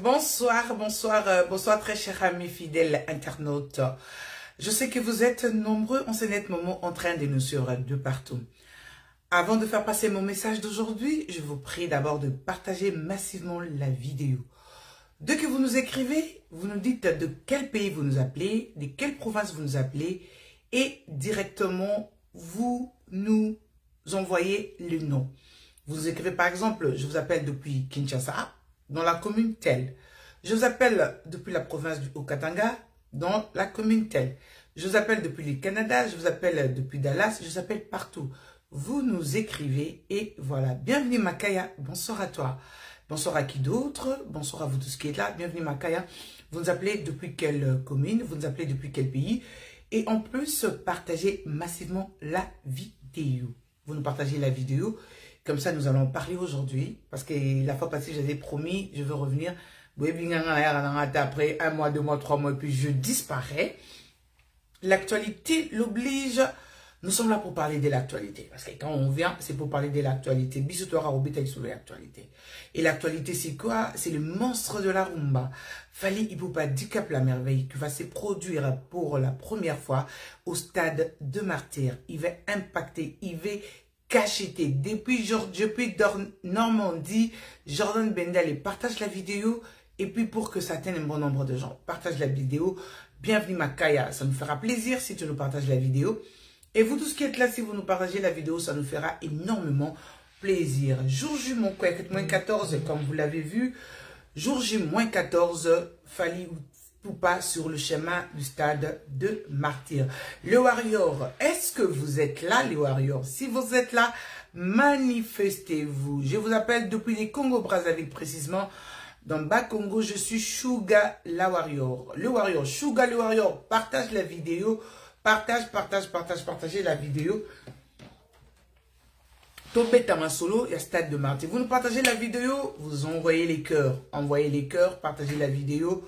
Bonsoir, bonsoir très chers amis fidèles internautes. Je sais que vous êtes nombreux en ce net moment en train de nous suivre de partout. Avant de faire passer mon message d'aujourd'hui, je vous prie d'abord de partager massivement la vidéo. Dès que vous nous écrivez, vous nous dites de quel pays vous nous appelez, de quelle province vous nous appelez et directement vous nous envoyez le nom. Vous écrivez par exemple, je vous appelle depuis Kinshasa, dans la commune telle. Je vous appelle depuis la province du Haut-Katanga, dans la commune telle. Je vous appelle depuis le Canada, je vous appelle depuis Dallas, je vous appelle partout. Vous nous écrivez et voilà. Bienvenue Makaya, bonsoir à toi. Bonsoir à qui d'autre? Bonsoir à vous tous qui êtes là. Bienvenue Makaya. Vous nous appelez depuis quelle commune? Vous nous appelez depuis quel pays? Et en plus, partagez massivement la vidéo. Vous nous partagez la vidéo. Comme ça, nous allons parler aujourd'hui. Parce que la fois passée, j'avais promis, je veux revenir. Après 1 mois, 2 mois, 3 mois, et puis je disparais. L'actualité l'oblige. Nous sommes là pour parler de l'actualité. Parce que quand on vient, c'est pour parler de l'actualité. Bisoutoira au bétail sur l'actualité. Et l'actualité, c'est quoi? C'est le monstre de la rumba. Fally Ipupa Dicap la merveille qui va se produire pour la première fois au stade de Martyr. Il va impacter, il va cacheter. Depuis Normandie, Jordan Bendel partage la vidéo. Et puis pour que ça atteigne un bon nombre de gens, partage la vidéo. Bienvenue Makaya, ça nous fera plaisir si tu nous partages la vidéo. Et vous tous qui êtes là, si vous nous partagez la vidéo, ça nous fera énormément plaisir. Jour J, mon québec, moins 14, comme vous l'avez vu. Jour J, moins 14, Fally Ipupa sur le chemin du stade de Martyr. Le Warrior, est-ce que vous êtes là, les Warriors? Si vous êtes là, manifestez-vous. Je vous appelle depuis les Congo-Brazzaville, précisément. Dans Bas-Congo, je suis Suga la Warrior. Le Warrior, Suga le Warrior, partage la vidéo. Partagez la vidéo. Tombez dans un solo, il y a stade de Martyr. Vous nous partagez la vidéo, vous envoyez les cœurs. Envoyez les cœurs, partagez la vidéo.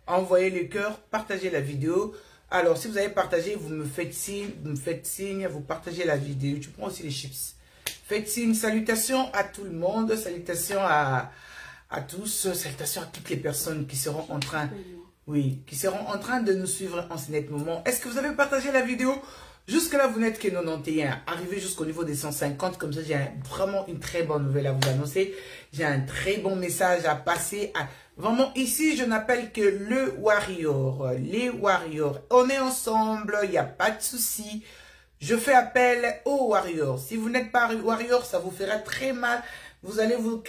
Envoyez les cœurs, partagez la vidéo. Alors, si vous avez partagé, vous me faites signe, vous partagez la vidéo. Tu prends aussi les chips. Faites signe, salutations à tout le monde, salutations à tous, salutations à toutes les personnes qui seront en train... Oui, qui seront en train de nous suivre en ce net moment. Est-ce que vous avez partagé la vidéo? Jusque-là, vous n'êtes que 91. Arrivé jusqu'au niveau des 150. Comme ça, j'ai vraiment une très bonne nouvelle à vous annoncer. J'ai un très bon message à passer. Vraiment, ici, je n'appelle que le Warrior. Les Warriors. On est ensemble. Il n'y a pas de souci. Je fais appel aux Warriors. Si vous n'êtes pas Warrior, ça vous fera très mal. Vous allez vous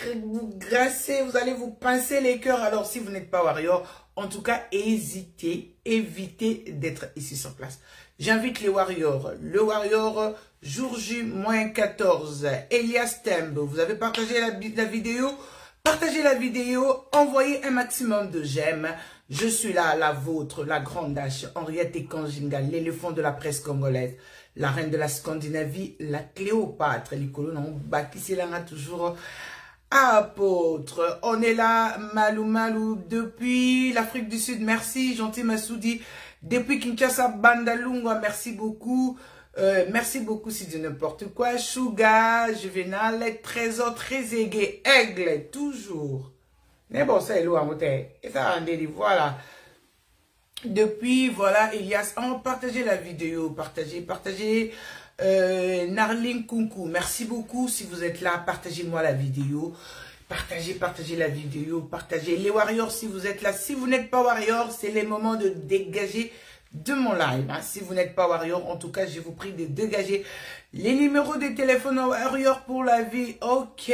grasser. Vous allez vous pincer les cœurs. Alors, si vous n'êtes pas Warrior... En tout cas, évitez d'être ici sur place. J'invite les Warriors. Le Warrior, jour J, moins 14. Elias Tembe, vous avez partagé la vidéo. Partagez la vidéo. Envoyez un maximum de j'aime. Je suis là, la vôtre, la grande H. Henriette Ekanjinga, l'éléphant de la presse congolaise. La reine de la Scandinavie, la Cléopâtre. Les colons, qui là toujours... Apôtre, on est là, Malou, depuis l'Afrique du Sud, merci, gentil Massoudi, depuis Kinshasa, Bandalungwa, merci beaucoup si de n'importe quoi, Suga, Juvenal, Trésor, très aigué, Aigle, toujours, mais bon, ça est loin, et ça en délit, voilà, depuis, voilà, Elias, on partagez la vidéo, partagez, Narling Kunku, merci beaucoup si vous êtes là, partagez-moi la vidéo, partagez la vidéo, partagez les Warriors si vous êtes là, si vous n'êtes pas Warrior, c'est le moment de dégager de mon live, hein. Si vous n'êtes pas Warrior, en tout cas, je vous prie de dégager les numéros de téléphone Warrior pour la vie, ok,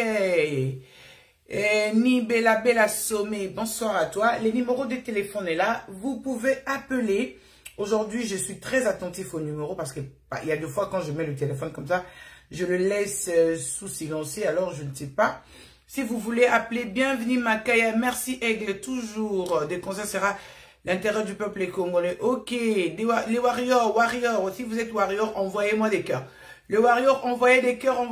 Ni Bella Sommé, bonsoir à toi, les numéros de téléphone est là, vous pouvez appeler. Aujourd'hui, je suis très attentif aux numéros parce que il y a des fois quand je mets le téléphone comme ça, je le laisse sous silencieux. Alors, je ne sais pas. Si vous voulez appeler, bienvenue Makaya. Merci Aigle, toujours. Des conseils sera l'intérêt du peuple congolais. Ok, les Warriors. Si vous êtes Warrior, envoyez-moi des cœurs. Le Warrior, envoyez des cœurs.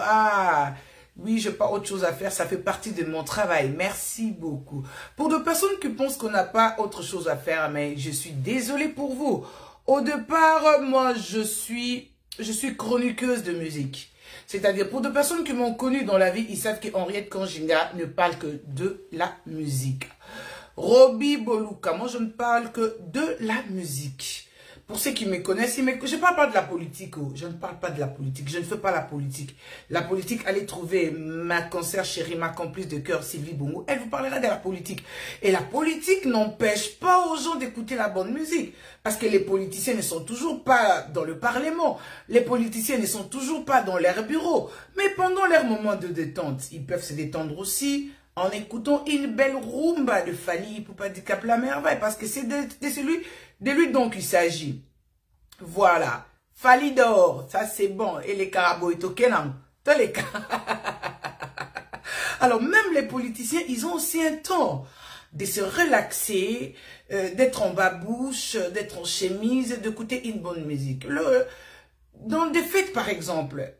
Ah, oui, je n'ai pas autre chose à faire, ça fait partie de mon travail. Merci beaucoup. Pour de personnes qui pensent qu'on n'a pas autre chose à faire, mais je suis désolée pour vous. Au départ, moi, je suis chroniqueuse de musique. C'est-à-dire, pour des personnes qui m'ont connu dans la vie, ils savent qu'Henriette Kanjinga ne parle que de la musique. Roby Boluka, moi je ne parle que de la musique. Pour ceux qui me connaissent, je ne parle pas de la politique. Oh. Je ne parle pas de la politique. Je ne fais pas la politique. La politique, allez trouver ma concert chérie, ma complice de cœur, Sylvie Bongo. Elle vous parlera de la politique. Et la politique n'empêche pas aux gens d'écouter la bonne musique. Parce que les politiciens ne sont toujours pas dans le Parlement. Les politiciens ne sont toujours pas dans leur bureau. Mais pendant leur moment de détente, ils peuvent se détendre aussi en écoutant une belle rumba de Fally Ipupa du Cap La Merveille. Parce que c'est de lui donc il s'agit. Voilà. Fally d'or, ça c'est bon. Et les carabos, tous les cas. Alors même les politiciens, ils ont aussi un temps de se relaxer, d'être en babouche, d'être en chemise, d'écouter une bonne musique. Dans des fêtes par exemple,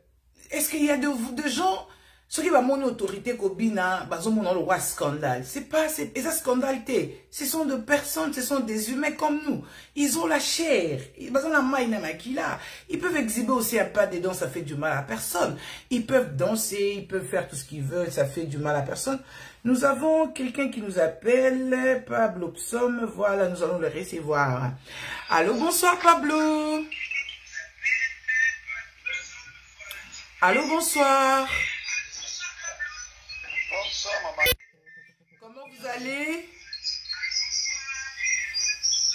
est-ce qu'il y a de gens... Ce qui va mon autorité kobina, bazomo le roi scandale. C'est pas, et ça scandalité. Ce sont des personnes, ce sont des humains comme nous. Ils ont la chair. Ils peuvent exhiber aussi un pas de danse, ça fait du mal à personne. Ils peuvent danser, ils peuvent faire tout ce qu'ils veulent, ça fait du mal à personne. Nous avons quelqu'un qui nous appelle, Pablo Psom. Voilà, nous allons le recevoir. Allô, bonsoir Pablo. Allô, bonsoir. Bonsoir, maman. Comment vous allez?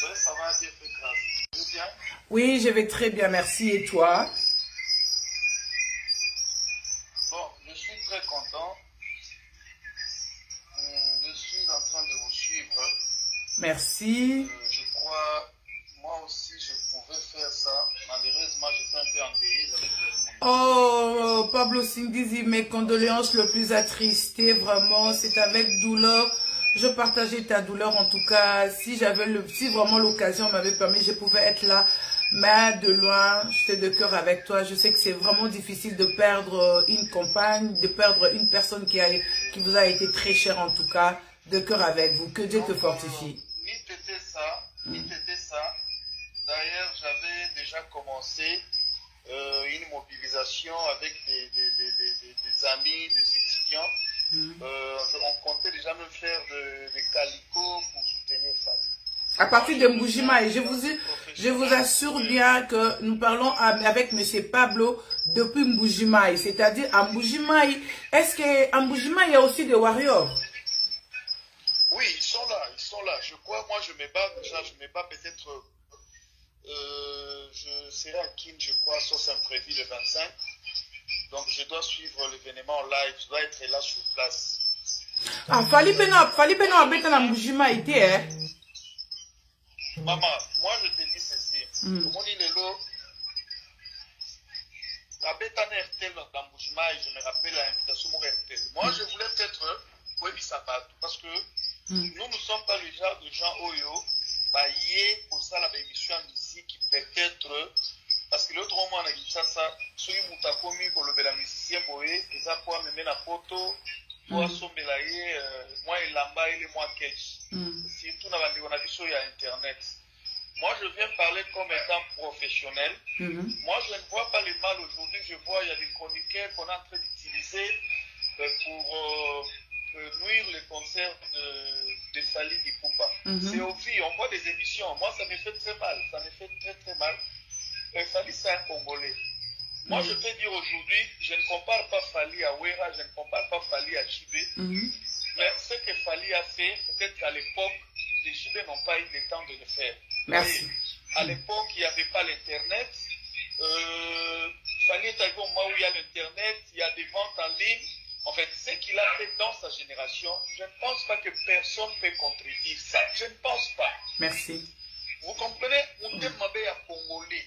Oui, ça va, Dieu fait grâce. Vous allez bien? Oui, je vais très bien, merci. Et toi? Bon, je suis très content. Je suis en train de vous suivre. Merci. Je crois, moi aussi, je pouvais faire ça. Malheureusement, j'étais un peu embêté avec le monde. Oh, Pablo Sindizi, mes condoléances le plus attristé, vraiment, c'est avec douleur. Je partageais ta douleur, en tout cas, si vraiment l'occasion m'avait permis, je pouvais être là, mais de loin, j'étais de cœur avec toi. Je sais que c'est vraiment difficile de perdre une compagne, de perdre une personne qui vous a été très chère, en tout cas, de cœur avec vous. Que Dieu te fortifie. Ni t'étais ça. D'ailleurs, j'avais déjà commencé une mobilisation avec des amis, des étudiants. On comptait déjà même faire des calicots pour soutenir Fally. À partir de Mbujimaï, je vous assure bien que nous parlons avec M. Pablo depuis Mbujimaï. C'est-à-dire à Mbujimaï, est-ce qu'à Mbujimaï, il y a aussi des warriors? Oui, ils sont là. Je crois, moi je me bats déjà, peut-être... je serai à Kin, je crois, sauf imprévu le 25. Donc je dois suivre l'événement live, je dois être là sur place. Ah, Fally Peno habite na Mbujimaï, hein? Maman, moi je te dis ceci. Comment dit le lot? Habite en RTL dans Mbujimaï, je me rappelle l'invitation de RTL. Moi je voulais peut-être, oui, ça va, parce que nous ne sommes pas les gens Oyo. Pour ça, la émission en musique, peut-être, parce que l'autre moment, on a dit ça, celui qui m'a commis pour le musicien, ils ont pour me mettre la photo, pour assommer moi et Lamba et moi Ketch. Surtout, on a vu sur Internet. Moi, je viens parler comme étant professionnel. Moi, je ne vois pas le mal aujourd'hui. Je vois, il y a des chroniqueurs qu'on est en train d'utiliser pour nuire les concerts de Fally Ipupa. C'est au vie, on voit des émissions. Moi, ça me fait très mal. Ça me fait très très mal. Fally, c'est un Congolais. Moi, je peux dire aujourd'hui, je ne compare pas Fally à Wera, je ne compare pas Fally à Chibé. Mais ce que Fally a fait, peut-être qu'à l'époque, les Chibé n'ont pas eu le temps de le faire. Merci. À l'époque, il n'y avait pas l'Internet. Fally est arrivé au moment où il y a l'Internet, il y a des ventes en ligne. En fait, ce qu'il a fait dans sa génération, je ne pense pas que personne peut contredire ça. Je ne pense pas. Merci. Vous comprenez? On demande à Congolais.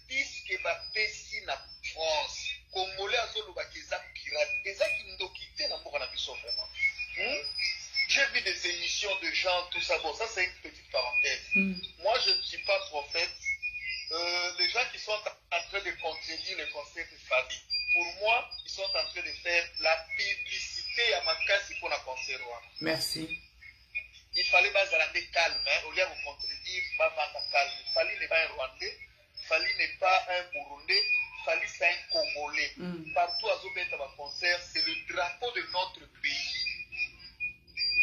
Puisque ma pessi na France, Congolais a zolo bakeza pirate. Des gens qui nous ont quitté dans mon abisso vraiment. J'ai vu des émissions de gens, tout ça. Bon, ça c'est une petite parenthèse. Moi, je ne suis pas prophète. Les gens qui sont en train de contredire le concert de Fally, pour moi, ils sont en train de faire la publicité à ma casse pour la concert. Merci. Il fallait pas rester calme, hein, au lieu de vous contredire, pas calme. Fally n'est pas un Rwandais, Fally n'est pas un Burundais, Fali c'est un Congolais. Partout à Zobeta va concert, c'est le drapeau de notre pays.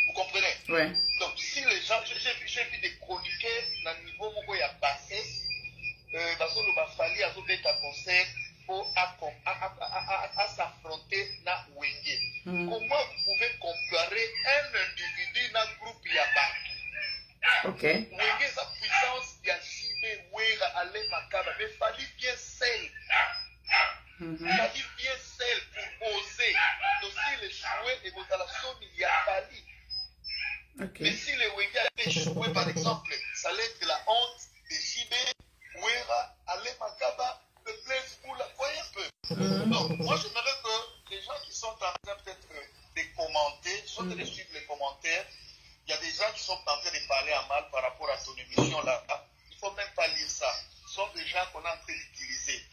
Vous comprenez? Ouais. Donc si les gens, j'ai vu des chroniqueurs dans le niveau où il y a passé, Fali à Zobeta concert pour s'affronter na Wenge. Comment vous pouvez comparer un individu dans le groupe Yabatou? Ok. Wenge sa puissance Yashime Wera Ale Makaba, mais Fali bien seul. Fali bien seul pour oser. Donc s'il échouait et vous à la somme il y a Fali. Okay. Mais si les Wenge avaient échoué par exemple, ça allait être la honte de JB Wera Ale Makaba. Voyez un peu. Donc, moi, j'aimerais que les gens qui sont en train peut-être de commenter, soit de suivre les commentaires, il y a des gens qui sont en train de parler en mal par rapport à ton émission là. Il ne faut même pas lire ça. Ce sont des gens qu'on est en train d'utiliser.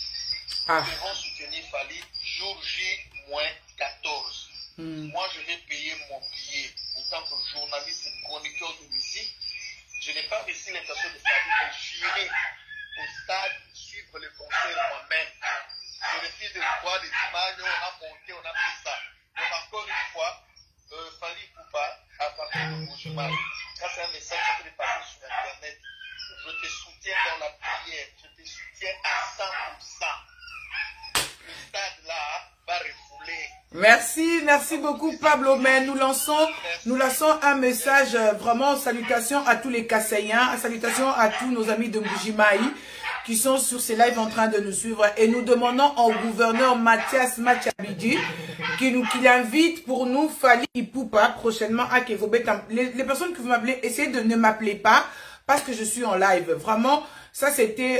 Nous devons soutenir Fali jour J-14. Moi, je vais payer mon billet en tant que journaliste et chroniqueur de musique. Je n'ai pas reçu l'intention de Fali, mais j'irai au stade suivre le concert moi-même. Je refuse de voir des images, on a monté, on a pris ça. Donc encore une fois, Fali Poupa, à partir de Mbuji-Mayi, ça c'est un message qui est parti sur Internet. Je te soutiens dans la prière, je te soutiens à 100%. Le stade là va refouler. Merci beaucoup Pablo. Mais nous lançons un message, vraiment salutations à tous les Kassaïens, salutations à tous nos amis de Mbuji-Mayi qui sont sur ces lives en train de nous suivre. Et nous demandons au gouverneur Mathias Machabidi qu'il invite pour nous Fali Poupa prochainement à Kevobeta. Les personnes que vous m'appelez, essayez de ne m'appeler pas parce que je suis en live. Vraiment, ça c'était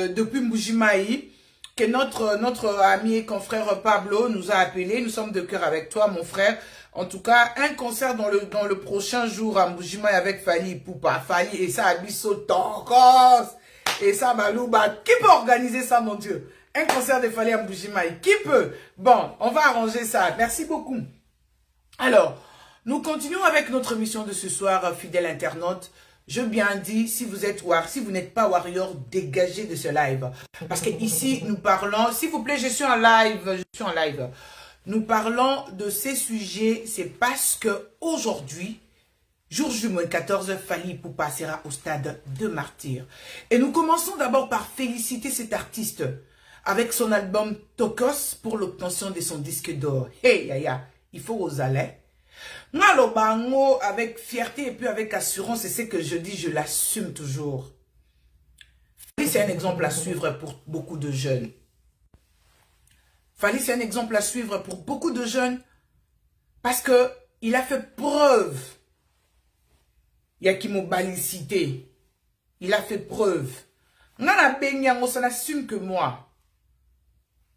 depuis Mbuji-Mayi que notre ami et confrère Pablo nous a appelé. Nous sommes de cœur avec toi, mon frère. En tout cas, un concert dans le prochain jour à Mbuji-Mayi avec Fali Poupa. Fali et ça Abisso Tokos. Et ça, Malouba, qui peut organiser ça, mon Dieu? Un concert de Fali à Mbuji-Mayi, qui peut? Bon, on va arranger ça. Merci beaucoup. Alors, nous continuons avec notre mission de ce soir, fidèle internaute. Je bien dis, si vous êtes si vous n'êtes pas warrior, dégagez de ce live. Parce que ici, nous parlons, s'il vous plaît, je suis en live. Nous parlons de ces sujets, c'est parce que aujourd'hui, jour J-14, Fali Poupa sera au stade de martyr. Et nous commençons d'abord par féliciter cet artiste avec son album Tokos pour l'obtention de son disque d'or. Hey, yaya, il faut oser. Ngalo bango avec fierté et puis avec assurance, c'est ce que je dis, je l'assume toujours. Fali, c'est un exemple à suivre pour beaucoup de jeunes. Fali, c'est un exemple à suivre pour beaucoup de jeunes parce que il a fait preuve. Il y a qui m'ont balicité. Il a fait preuve. N'a benyango, ça n'assume que moi.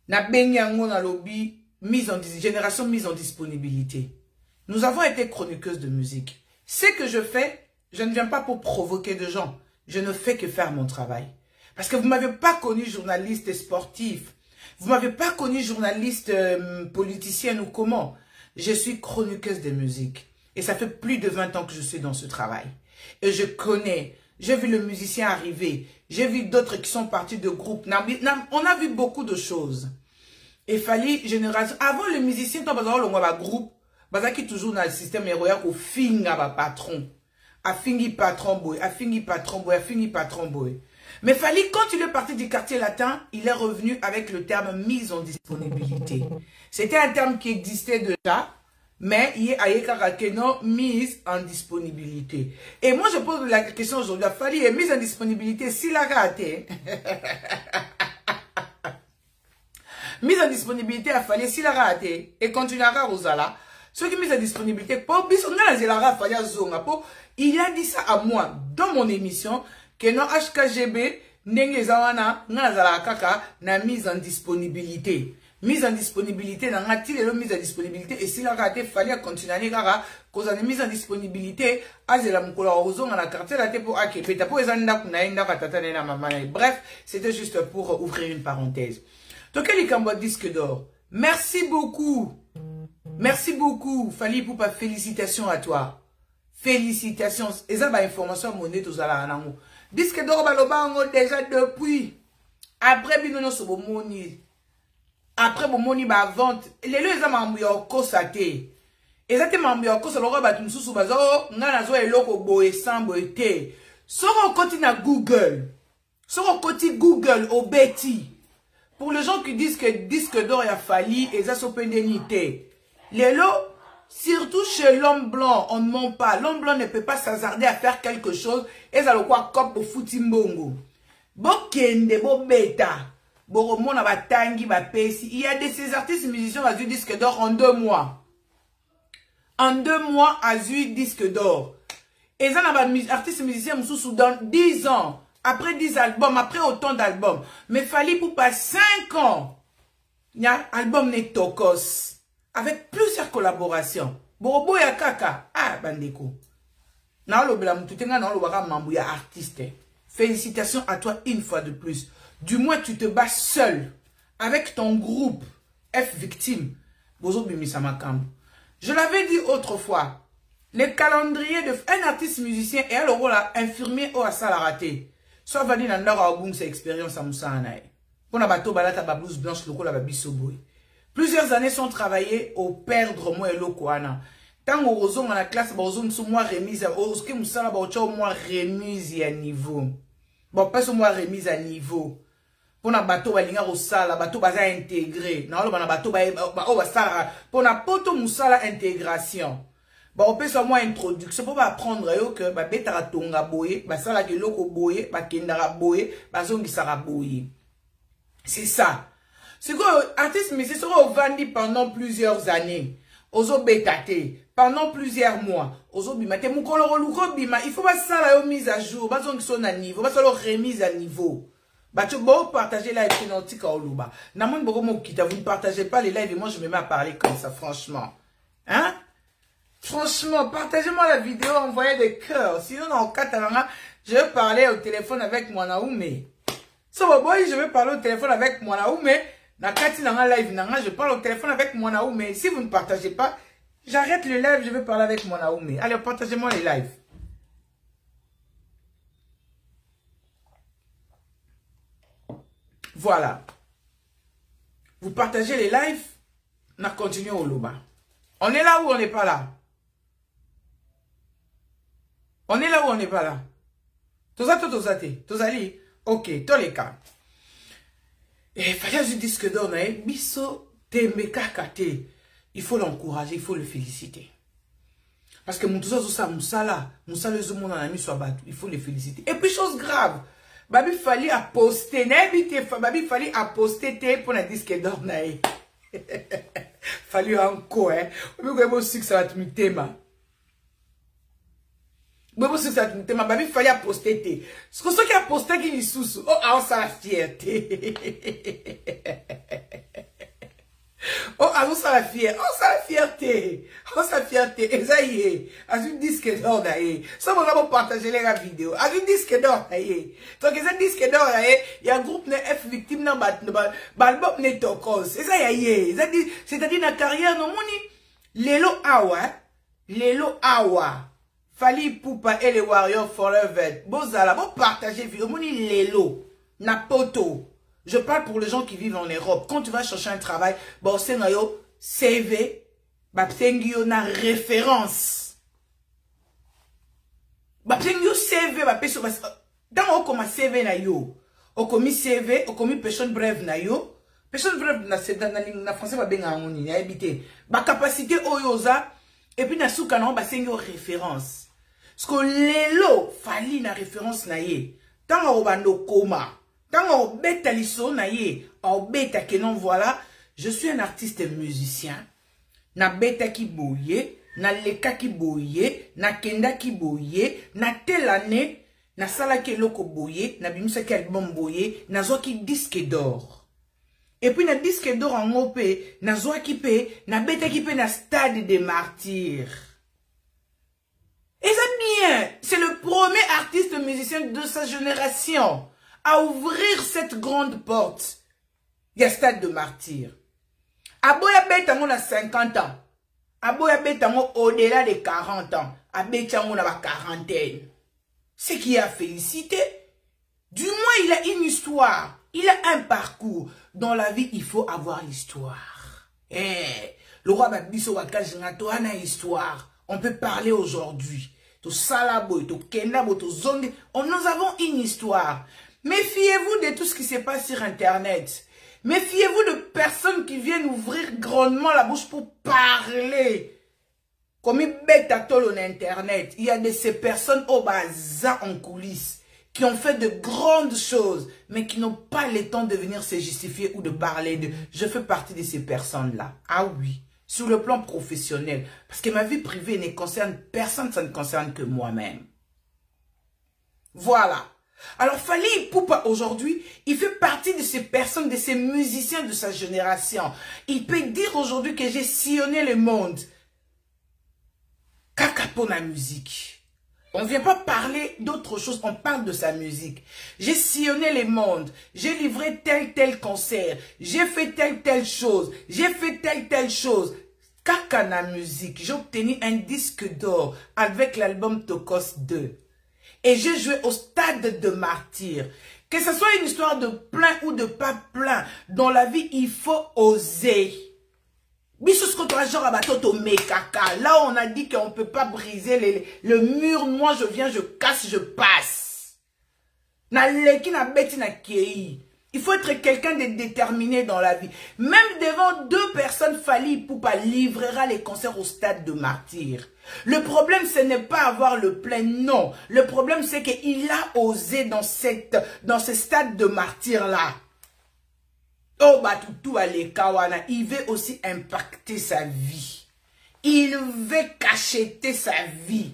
N'a benyango na lobby, génération mise en disponibilité. Nous avons été chroniqueuses de musique. Ce que je fais, je ne viens pas pour provoquer de gens. Je ne fais que faire mon travail. Parce que vous ne m'avez pas connu journaliste sportif. Vous ne m'avez pas connu journaliste politicienne ou comment. Je suis chroniqueuse de musique. Et ça fait plus de 20 ans que je suis dans ce travail. Et je connais. J'ai vu le musicien arriver. J'ai vu d'autres qui sont partis de groupes. On a vu beaucoup de choses. Et Fali, génération. Avant le musicien, quand on a un groupe, qui toujours dans le système héroïque au finga patron. A fingi patron boy, a fingi patron boy, a fingi patron boy. Mais Fali, quand il est parti du quartier latin, il est revenu avec le terme mise en disponibilité. C'était un terme qui existait déjà. Mais il y a mise en disponibilité. Et moi, je pose la question aujourd'hui. Fali est mise en disponibilité s'il a raté. Mise en disponibilité à Fali s'il a raté. Et continuera Rosala. Ceux qui mise en disponibilité, il a dit ça à moi dans mon émission que non HKGB n'est pas mise en disponibilité. Mise en disponibilité, dans la mise en disponibilité, et s'il a raté, il fallait continuer à cause de mise en disponibilité, bref, c'était juste pour ouvrir une parenthèse. Donc, il y a disque d'or. Merci beaucoup. Merci beaucoup. Fali Poupa, félicitations à toi. Félicitations. Et ça, information, monnaie, tout ça, là, disque d'or, déjà depuis. Après, binono so bomoni. Après, bomoni ba vente. Les lois, ils ont mambu au kosate. Exactement, mambu au kosate. Alors, bah, tu me sous bazo. Ngana zo eloko boe sambo ete. Soro koti na Google. Soro koti Google au Betty. Pour les gens qui disent que disque d'or y a fallu, et ça s'open d'unité. Les lots, surtout chez l'homme blanc, on ne ment pas. L'homme blanc ne peut pas s'hasarder à faire quelque chose. Et ça le quoi comme pour futimbongo. Bokende, bo beta. Boromon a batangi, ba pesi. Il y a de ces artistes musiciens qui ont eu disque d'or en 2 mois. En 2 mois, a eu disque d'or. Et ça, les artistes musiciens sont dans 10 ans. Après 10 albums, après autant d'albums. Mais fallait pour pas 5 ans. Il y a un album Netokos. Avec plusieurs collaborations. Borobo ya kaka. Ah, bandeko. Na lo bela mututenga na lo baka mambuya artiste. Félicitations à toi une fois de plus. Du moins, tu te bats seul. Avec ton groupe. F victime. Bozo bimisamakam. Je l'avais dit autrefois. Le calendrier de un artiste musicien et alors là, infirmier ou à ça la raté. Soit vali na ndara obung sa expérience à Moussa Anaï. Pour na bateau balata ba blouse blanche loko la babiso boy. Plusieurs années sont travaillées au perdre moi et loko ana. Tant au roson dans la classe ba roson sous moi remise à au ski Moussa la ba au moi remise à niveau. Bon pas sous moi remise à niveau. Pour na bateau balinga au sala bateau baza intégré. Na lo ba na bateau ba o ba sala pour na poto Moussa la intégration. Bah, on peut seulement introduction pour apprendre que bah betara tonga boye, bah ça là que loko boye, bah kendara boye, bah zongi sara boye. C'est ça. C'est quoi artiste mais c'est sera au vandi pendant plusieurs années. Ozo betate pendant plusieurs mois. Ozo bimate mukolo roluko bima, il faut pas ça là mise à jour, bah zongi son à niveau, bah ça remise à niveau. Bah tu peux partager la financique au luba. Namon boko mo kita, vous ne partagez pas les lives et moi je me mets à parler comme ça franchement. Hein? Franchement, partagez-moi la vidéo, envoyez des cœurs. Sinon, en catalan, je vais parler au téléphone avec mon Naoumé. So, boy, je vais parler au téléphone avec mon Naoumé. Na katina live, je parle au téléphone avec mon Naoumé. Si vous ne partagez pas, j'arrête le live, je vais parler avec mon Naoumé. Allez, partagez-moi les lives. Voilà. Vous partagez les lives, on a continué au Loba. On est là ou on n'est pas là? On est là ou on n'est pas là? Tozali. Ok, tous les cas. Et fallait du disque d'or, biso tembe kakate. Il faut l'encourager, il faut le féliciter. Parce que Moussala, il faut le féliciter. Et puis chose grave, Babi fallait poster, Babi fallait poster pour le disque d'or. Fallait encore, hein. Aussi que ça va te thème. Bobo c'est ça thème, Babi fallait poster. Ce qui a posté qui est sous. Oh, ah, ça la fierté. Oh, ah, ça la fierté. Oh, ça la fierté. Oh, ça la fierté. Et ça y est. À une disque d'or, d'ailleurs. Ça, on va partager la vidéo. À une disque d'or, d'ailleurs. Donc, ça disque d'or, d'ailleurs. Il y a un groupe de F victime dans l'album Netokos. Et ça y est. C'est-à-dire, dans la carrière, non, moni. Lelo Awa. Fali Poupa et les Warriors Forever. Bozala, bon partager vidéo. Moni Lelo. Napoto. Je parle pour les gens qui vivent en Europe. Quand tu vas chercher un travail, bon, c'est un CV, babsengio na référence. Babsengio CV, dans o comme CV na yo, o comme CV, o comme personne brève na yo, personne brève na français ba benga ngoni na habité. Ba capacité oyoza et puis na souka na babsengio référence. Ce que lelo fali na référence na ye. Tant o bando koma. Quand on bête à l'issue, on bête à que non, voilà, je suis un artiste musicien. Na bête qui bouillé, na leka qui bouillé, na kenda qui bouillé, na telle année, na sala qui loko bouillé, na bimisa qui album bouillé, na zo qui disque d'or. Et puis na disque d'or en OP, na zo qui paie, na bête qui paie na stade des martyrs. Et c'est bien, c'est le premier artiste musicien de sa génération à ouvrir cette grande porte. Il y a stade de martyr. Aboya Betango a 50 ans. Aboya Betango au-delà de 40 ans. Abetango a la quarantaine. Ce qui a félicité. Du moins, il a une histoire. Il a un parcours. Dans la vie, il faut avoir l'histoire. Le roi Babiso Wakajingato a une histoire. On peut parler aujourd'hui. Nous avons une histoire. Méfiez-vous de tout ce qui se passe sur Internet. Méfiez-vous de personnes qui viennent ouvrir grandement la bouche pour parler. Comme ils bêtent à tout Internet. Il y a de ces personnes au bazar en coulisses qui ont fait de grandes choses, mais qui n'ont pas le temps de venir se justifier ou de parler de... Je fais partie de ces personnes-là. Ah oui. Sur le plan professionnel. Parce que ma vie privée ne concerne personne, ça ne concerne que moi-même. Voilà. Alors, Fally Ipupa, aujourd'hui, il fait partie de ces personnes, de ces musiciens de sa génération. Il peut dire aujourd'hui que j'ai sillonné le monde. Kaka pour la musique. On ne vient pas parler d'autre chose, on parle de sa musique. J'ai sillonné le monde, j'ai livré tel concert, j'ai fait telle chose, j'ai fait telle chose. Kaka na musique, j'ai obtenu un disque d'or avec l'album Tokos 2. Et j'ai joué au stade de martyr. Que ce soit une histoire de plein ou de pas plein, dans la vie, il faut oser. Là, on a dit qu'on ne peut pas briser le mur. Moi, je viens, je casse, je passe. Il faut être quelqu'un de déterminé dans la vie. Même devant deux personnes, Fally Ipupa livrera les concerts au stade de martyr. Le problème, ce n'est pas avoir le plein, non. Le problème, c'est qu'il a osé dans ce stade de martyr-là. Oh, Batutu Alekawana, il veut aussi impacter sa vie. Il veut cacheter sa vie.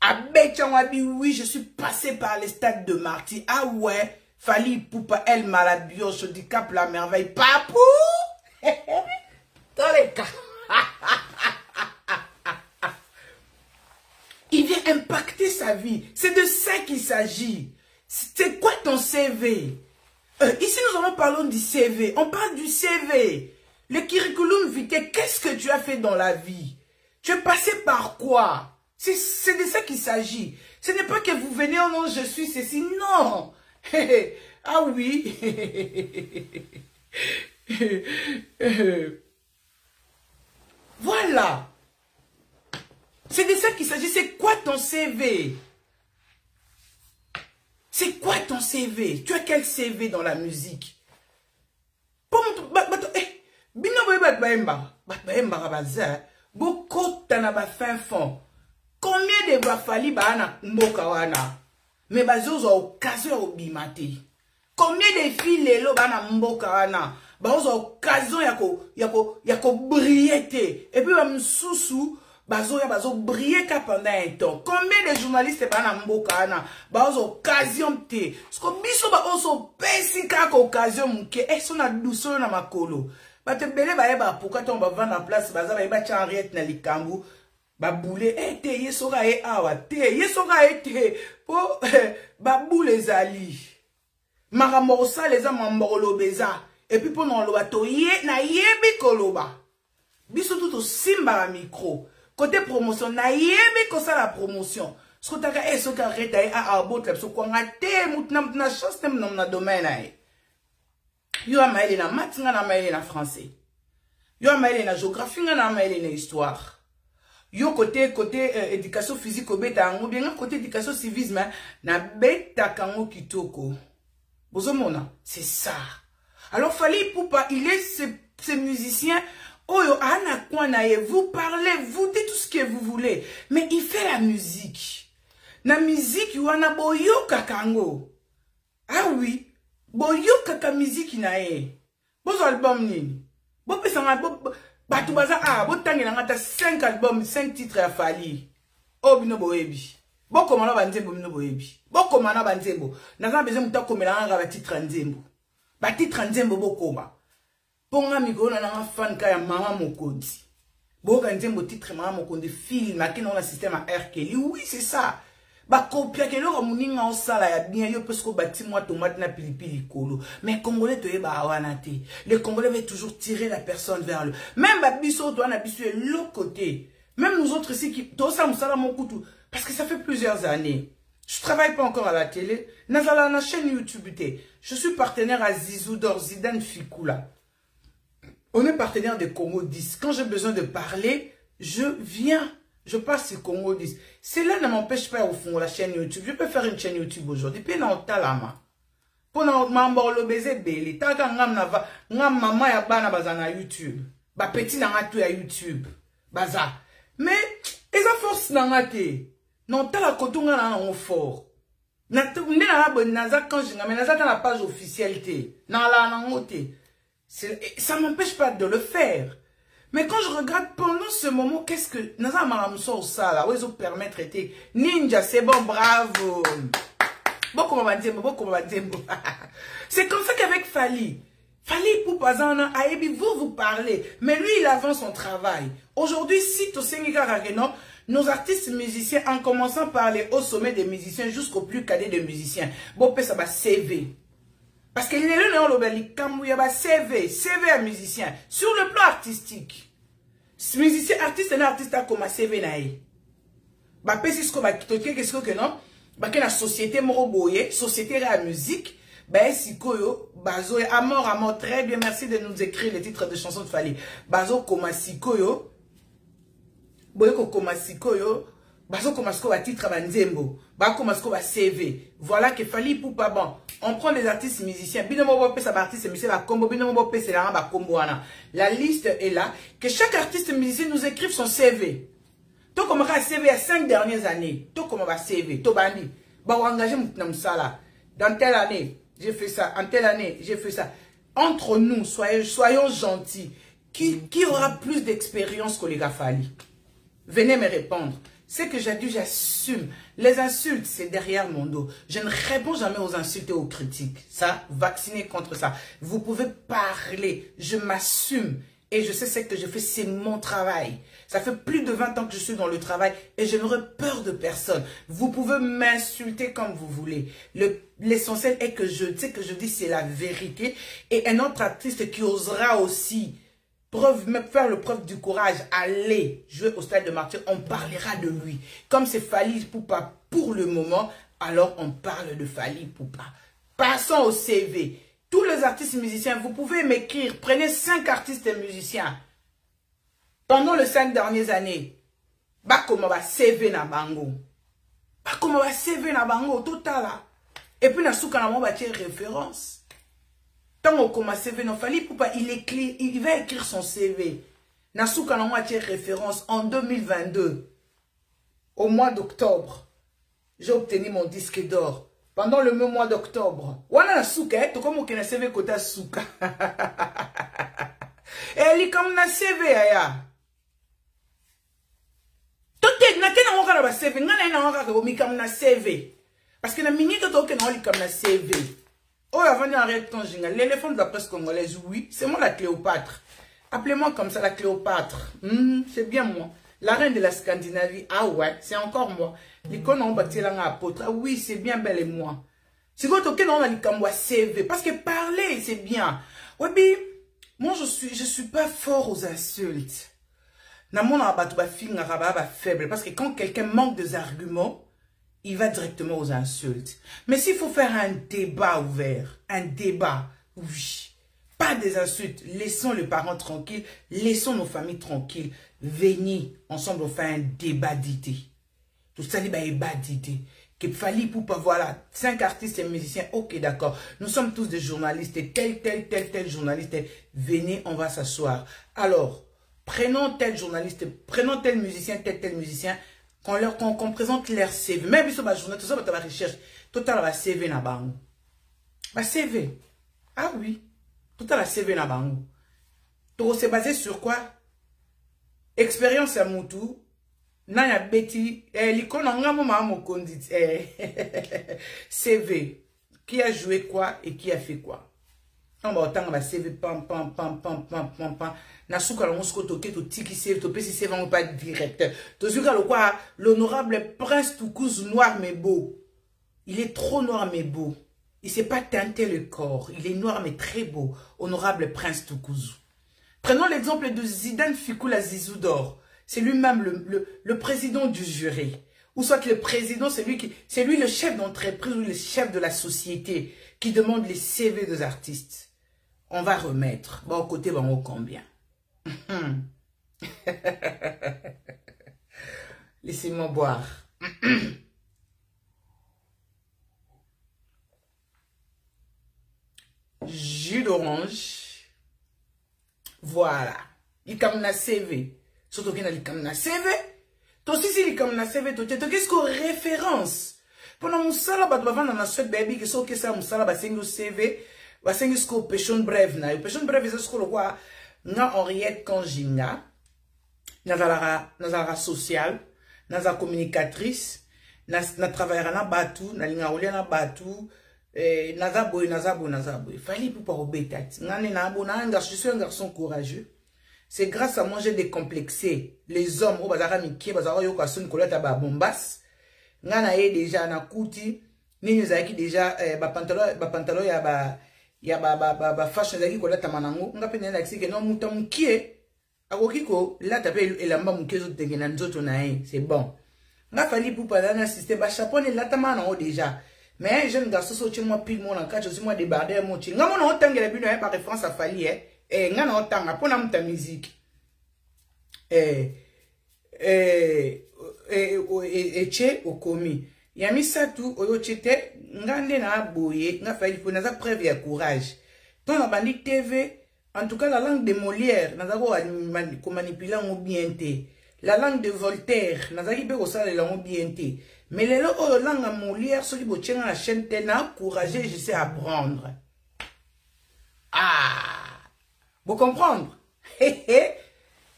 Abetchangwabi, oui, je suis passé par les stades de martyr. Ah ouais, Fally Ipupa, El Malabioche, handicap, la merveille. Papou! Dans les cas. Il vient impacter sa vie. C'est de ça qu'il s'agit. C'est quoi ton CV? Ici, nous allons parler du CV. On parle du CV. Le curriculum vitae, qu'est-ce que tu as fait dans la vie? Tu es passé par quoi? C'est de ça qu'il s'agit. Ce n'est pas que vous venez, oh non, je suis ceci. Non. Ah oui. Voilà. C'est de ça qu'il s'agit. C'est quoi ton CV? C'est quoi ton CV? Tu as quel CV dans la musique? Combien de Bafali Bana Mboka wana? Mais bazozo occasion au bimate. Combien de filles lelo bana Mboka wana? Bazozo occasion yako brillete. Et puis bamsusu bazo briller pendant un temps. Combien de journalistes bana Mboka wana? Bazo occasion te. Sko biso ba oso pesi kaka occasion muke. Son a douceur na makolo. Bate bele ba eba pourquoi on va vendre en place baza ba eba chanriette na likambu. Ba boule te yesoga e awa te yesoga e te po ba boule zali maramosa les amambolo beza et puis pour non loba to ye na yebi koloba biso tout simba la micro côté promotion na yebi ko ça la promotion ce que taka eso ka reta e a botle so ko ngate mutna na chance tem na domaine ai yo amaile na matinga na amaile na français yo amaile na géographie na amaile na histoire. Yo côté éducation physique obeta ngo bien côté éducation civisme na beta kango kitoko. Bozomona, c'est ça. Alors Fally Ipupa, il est ce musicien oyo ana kwana ye, vous parlez, vous dites tout ce que vous voulez, mais il fait la musique. Na musique wana boyoka kango. Ah oui, boyoka ka musique na ye. Bozo album nini? Bo pesanga bo Batu baza botangi na ngata 5 albums, 5 titres à Fally. Oh bino boyebi. Boko mana banzembo bino boyebi. Boko mana banzembo. Naza besoin muta komela nga ba titre nzembo. Ba titre nzembo bokoma. Ponga migona na fan ka ya mama mokonzi. Boka nzembo titre mama mokonzi film akina na système à R Kelly. Oui, c'est ça. Ba copia ke lo muninga osala ya bien yo parce que bati moi tomate na pilipili kolo. Mais congolais to yeba awana te. Les congolais veulent toujours tirer la personne vers le. Même babiso to na biso l'autre côté. Même nous autres ici qui to ça musala mokutu parce que ça fait plusieurs années. Je travaille pas encore à la télé. Nazala na chaîne YouTube. Je suis partenaire à Zizoudor, Zidane Fikula. On est partenaire de Congo 10. Quand j'ai besoin de parler, je viens. Je passe sur Congo 10. Cela ne m'empêche pas au fond la chaîne YouTube. Je peux faire une chaîne YouTube aujourd'hui. Puis dans Talama. Pour m'emborder le baiser belé. Tant que ngam maman ya bana bazana YouTube. Ba petit na tout à YouTube. Baza. Mais ils ont force na te. Non tala kotunga na on fort. Na quand je n'amène dans la page officielle na la nangote. Ça m'empêche pas de le faire. Mais quand je regarde pendant ce moment, qu'est-ce que Naza Maramso ça là, où ils ont permis de traiter ninja, c'est bon, bravo. C'est comme ça qu'avec Fally Ipupa Aebi, vous parlez, mais lui il avance son travail. Aujourd'hui, si tu sais nos artistes musiciens, en commençant par les hauts sommets des musiciens jusqu'au plus cadet des musiciens, bon, ça va CV. Parce que les CV à musicien, sur le plan artistique. Musicien, artiste, un artiste a comme CV naï. Bah, qu'est-ce que non? Bah, que la société moroboye, société de la musique, bah, si koyo, bazo, amor, très bien, merci de nous écrire les titres de chansons de Fally. Bazo, comme si koyo, boyeko comme si koyo, bazo, comme si koyo, titre banzembo, bah, comme si koyo, CV. Voilà que Fally Ipupa bon. On prend des artistes musiciens. La liste est là. Que chaque artiste musicien nous écrive son CV. Tout comme un CV à 5 dernières années. Tout comme un CV. Tout bandi. Bah, on engage dans telle année, j'ai fait ça. En telle année, j'ai fait ça. Entre nous, soyons gentils. Qui aura plus d'expérience que les gars Fally? Venez me répondre. C'est que j'assume. Les insultes, c'est derrière mon dos. Je ne réponds jamais aux insultes et aux critiques. Ça, vaccinez contre ça. Vous pouvez parler. Je m'assume. Et je sais ce que je fais, c'est mon travail. Ça fait plus de 20 ans que je suis dans le travail et je n'aurai peur de personne. Vous pouvez m'insulter comme vous voulez. L'essentiel est que je sais que je dis c'est la vérité. Et un autre artiste qui osera aussi faire le preuve du courage, aller jouer au stade de martyr, on parlera de lui. Comme c'est Fally Ipupa pour le moment, alors on parle de Fally Ipupa. Passons au CV. Tous les artistes musiciens, vous pouvez m'écrire, prenez 5 artistes et musiciens. Pendant les 5 dernières années, bah comment va CV na bango. Bah comment va CV na bango, total là. Et puis na souka na mo bâtir référence. Tant on commence CV, non, Fally Ipupa, il va écrire son CV. Nasuka na moitié référence en 2022. Au mois d'octobre, j'ai obtenu mon disque d'or. Pendant le même mois d'octobre. Wana Nasuka, tu comme on a CV kota Suka. Elle est comme na CV aya. Tote na tena ngoka na ba CV, ngana ina ngoka ko mi comme na CV. Parce que na minute to ke na oli comme na CV. Oh, avant d'arrêter ton jingle, l'éléphant de la presse congolaise, oui, c'est moi la Cléopâtre. Appelez-moi comme ça la Cléopâtre. C'est bien moi. La reine de la Scandinavie, ah ouais, c'est encore moi. L'icône en bâti là, apôtre, ah oui, c'est bien belle et moi. C'est quoi ton on a dit comme moi CV, parce que parler, c'est bien. Ouais, bien, moi je suis pas fort aux insultes. Na mon abattu faible, parce que quand quelqu'un manque des arguments, il va directement aux insultes. Mais s'il faut faire un débat ouvert, un débat, oui, pas des insultes, laissons les parents tranquilles, laissons nos familles tranquilles, venez, ensemble on fait un débat d'idées. Tout ça, débat d'idées. Que Fally Ipupa, voilà, 5 artistes et musiciens, ok d'accord, nous sommes tous des journalistes, et tel journaliste, venez, on va s'asseoir. Alors, prenons tel journaliste, prenons tel musicien, tel musicien, qu'on présente leur CV. Même si on va journée, tout ça, on va recherche. Total, va CV na bango. Va CV. Ah oui. Total, va CV na bango. Tout c'est basé sur quoi? Expérience à Moutou. Naya Betty. L'icône en gamme, maman, condit. CV. Qui a joué quoi et qui a fait quoi? On va autant va CV pam. Nasuka le mosco toqué to tiki save to pesi save on pas directeur. To suka le quoi l'honorable prince Toukouz noir mais beau. Il est trop noir mais beau. Il s'est pas teinté le corps. Il est noir mais très beau. Honorable prince Toukouz. Prenons l'exemple de Zidane Fikula Zizoudor. C'est lui-même le président du jury. Ou soit le président, c'est lui le chef d'entreprise ou le chef de la société qui demande les CV des artistes. On va remettre. Bon, côté, bon, combien? Laissez-moi boire. Jus d'orange. Voilà. Il y a un CV. Surtout qu'il y a un CV. Toi aussi, il y a un CV. Qu'est-ce que référence? Pendant mon salaire, tu vas vendre dans Sweat Baby, que c'est ça, mon salaire, c'est un CV. C'est un scope péchon bref. Péchon bref, c'est ce qu'on voit. Na Henriette Kanjinga. Nazara social. Nazara communicatrice. Na travaillera na Batou. Na lingaolia na Batou. Nazaboy. Fallait pour pas obéter. Je suis un garçon courageux. C'est grâce à moi j'ai décomplexé les hommes au bazara miki bazara yo kwasun kolata ba bombas. Ngana ye déjà na kuti nini zaki déjà ba pantalon ya ba fashion zaki kolata manango nga pene na kisike no muta mukie akokiko la tape elamba mukezo tenge na nzoto na ye c'est bon. Nga fallait pour pas na système ba chaponne la tamana déjà. Mais un jeune garçon sorti moi pile mon en catch aussi moi débardé mon chi. Nga mon otangela bino par référence à Fali eh nga na otanga pona muta musique eche okomi yami satu oyo chete ngande na aboye nga fali po naza preuve ya courage ton na bandi TV en tout cas la langue de Molière naza ko manipuler ngo bien te la langue de Voltaire naza ki be ko sala la ngo bien te mais lelo oyo langue de Molière soki bo tchenga la chaîne te na courage je sais apprendre. Vous comprendre?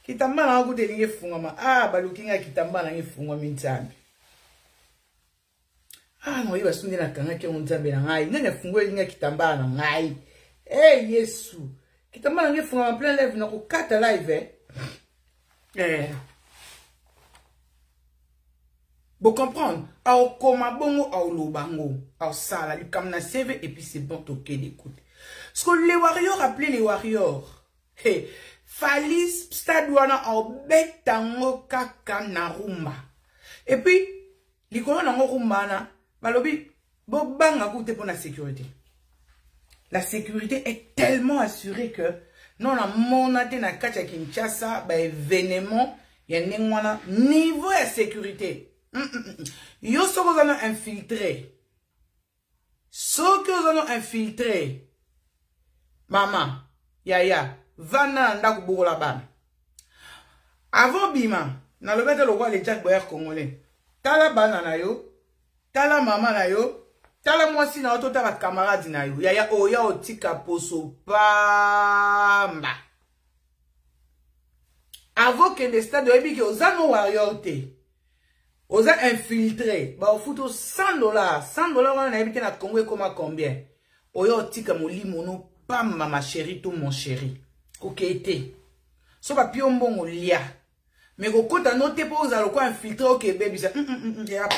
Kitamba na ngute linge fungama. Balukinga kitamba na nge fungwa mintambi. No iba sundi na kanga ke unzambe na ngai. Nene fungwe linga kitamba na ngai. Yesu. Kitamba na nge fungama plein live na kukata live Vous comprendre? Au koma bongo au lobango. Au sala li kam na CV et puis c'est bon toqué d'écoute. Ce que les warriors appelaient les warriors. Falis stade wana au betango kaka na rumba. Et puis, likolo na rumba na, balobi, bo banga koute pour la sécurité. La sécurité est tellement assurée que, non la monate na kacha Kinshasa, ba événement, y a wana niveau de sécurité. Yo soko zano infiltré. Soko zano infiltré. Maman, yaya, vana nda kubukola bana. Avant bima, na lobete lo kwa le Jack Boyer congolais. Tala bana na yo, tala mama na yo, tala mwasi na oto tala camarade na yo. Yaya oya otika poso pamba. Avant que des stades de ebi ke ozano warrior te. Oza infiltré, ba ofuto $100. $100 wana ebite na Congo koma combien? Oya otika molimono pamba ma chérie tout mon chéri. Ok été. So ba piombongo lia. Mais ko kota note po ozalo ko infiltré ok baby ça.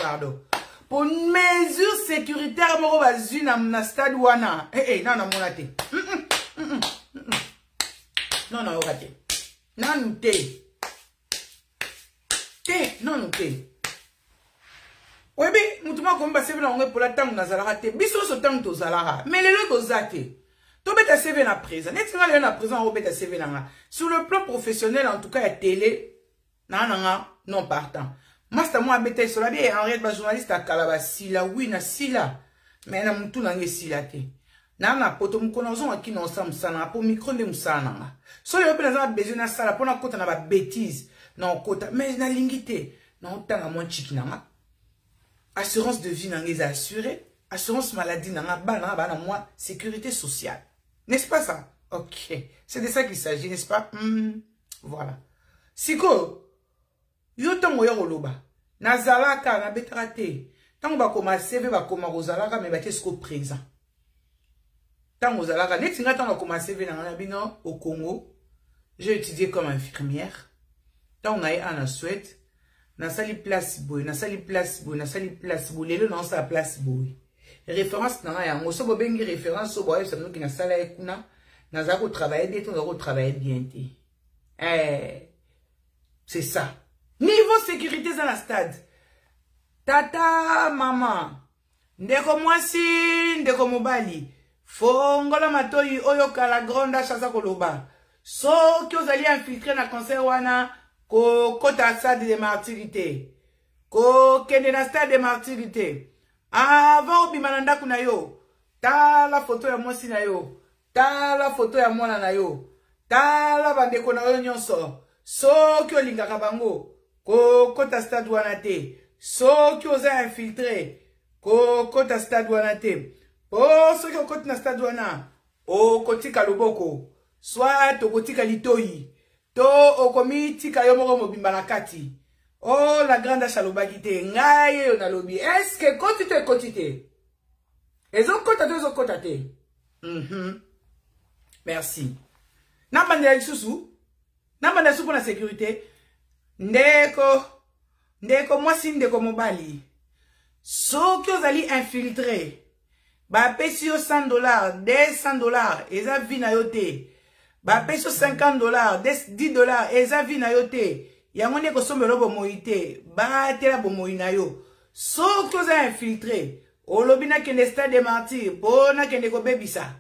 Pardon. Pour mesure sécuritaire moko bazui na stade wana. Non na monate. Non okate. Non te. Non te. Oyebi mutuma ko mba sebe na ngwe pola tangu na zalaka te. Biso so tangu to zalaka. Mais lelo to zate. To beta CV na présent. Netinga le na présent o beta CV na nga. Sur le plan professionnel en tout cas à télé non partant. Master moi beta sur la bien Henriette ba journaliste à Kalaba sila oui na sila. Mais na mutu na nge sila te. Na poto mukonozo aki na osam sana po micro nde musana nga. So yo pe na besoin na sala pona kota na ba bêtise. Na kota mais na lingité. Na otanga mo chiki na nga. Assurance de vie n'en est assurée. Assurance maladie n'en a pas moi. Sécurité sociale. N'est-ce pas ça? Ok. C'est de ça qu'il s'agit, n'est-ce pas? Voilà. Siko. Yo tango yo loba. Nazalaka na betrate. Tango ba koma CV ba koma rozalaka mais ba tesko présent. Tango zalaka netinga tango koma CV na bino au Congo. J'ai étudié comme infirmière. Tango na ana Suède. Na sali place boy, na sali place boy, na sali place boy, lelo na sa place boy. Référence na ya ngo so bo bengi référence so boy ça nous qui na sala ekuna, na za ko travailler des temps ko travailler bien té. C'est ça. Niveau sécurité dans la stade. tata mama ndeko mwasi ndeko mobali fongola matoyi oyo kala grande chasa koloba soki ozali infiltré na concert wana ko kota stade de martyr ko kende na stade de martyr avant obima na ndako na yo tala photo ya mwasi na yo tala photo ya mwana na yo tala bandeko na yo nyonso soki olingaka bango ko kota stade wana te soki oza infiltré ko kota stade wana te po soki okoti na stade wana okotika loboko soit okotika litoyi to okomitika yo moko mobimba na kati oh la grande achalobaki te ngai yo nalobi est-ce que koti te ezokota te ezokota te merci nabandela lisusu nabandela supu na sécurité ndeko mwasi ndeko mobali soki ozali infiltré bapesi yo $100 $200 eza vi na yo te bapesi yo $50 $10 eza vi na yo te yango nde kosombela bomoi te batela bomoi na yo soki oza infiltré olobi nakende stade de martyr mpo nakende kobebisa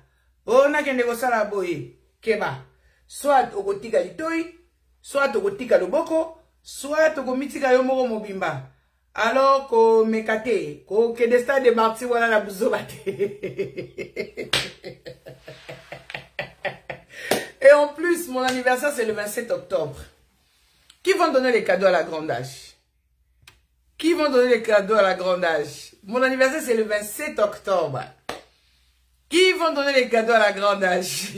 mpo nakende kosala boye keba soit okotika litoyi soit okotika loboko soit okomitika yo moko mobimba alors ko mekate ko kende stade de martyr wana na buzoba te et en plus mon anniversaire c'est le 27 octobre. Qui vont donner les cadeaux à la grande âge? Qui vont donner les cadeaux à la grande âge? Mon anniversaire, c'est le 27 octobre. Qui vont donner les cadeaux à la grande âge?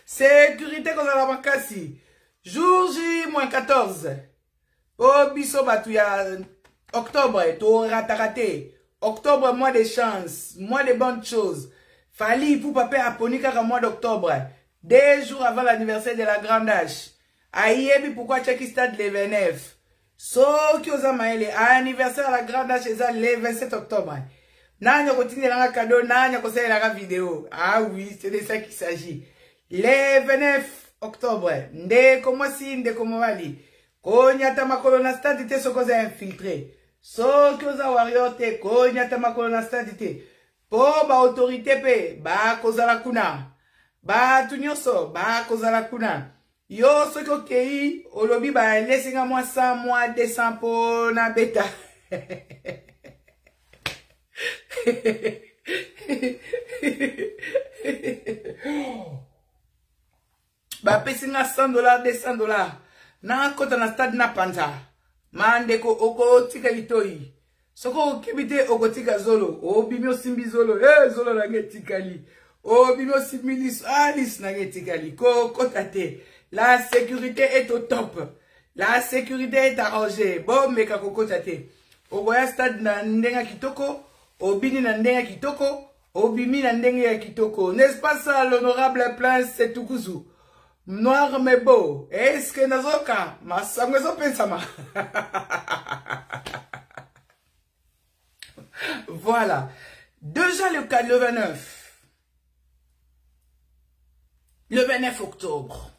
Sécurité qu'on a la bancassi. Jour J-14. Oh, biso batouya. Octobre, to ratarate. Octobre, mois de chance. Mois de bonnes choses. Fali pour papa aponika au mois d'octobre. 2 jours avant l'anniversaire de la grande âge. Aïebi pourquoi Tchaki Stade le 29. So qui osa maele anniversaire à la grande âge le 27 octobre. Nanya continue la cadeau, nanya conseille la vidéo. Ah oui, c'est de ça qu'il s'agit. Le 29 octobre. Ndeko mwasi ndeko mwali. Konyata makolo na stade te soko za infiltré. So qui osa warrior te konyata makolo na stade te. Po ba autorité pe ba kozala kuna. Ba tunyoso ba kozala kuna. Yo soki okei olobi ba lesinga mwa 100 mwa 200 po na beta. Ba pesinga $100 $200 na kota na stade na panza. Mandeko oko tika litoyi. Soko kibite oko tika zolo. Obimi osimbi zolo. Zolo na ngetikali. Obimi osimbi lis alis na ngetikali. Kotate. La sécurité est au top. La sécurité est arrangée. Bon, mais kako tate. Oboya stade na ndenga kitoko. Obini na ndenga kitoko. Obimi na ndenga kitoko. N'est-ce pas ça, l'honorable Prince Tukuzu? Noir mais beau. Est-ce que nazoka? Ma sangwezo pensama. Voilà. Déjà le 29. Le 29 octobre.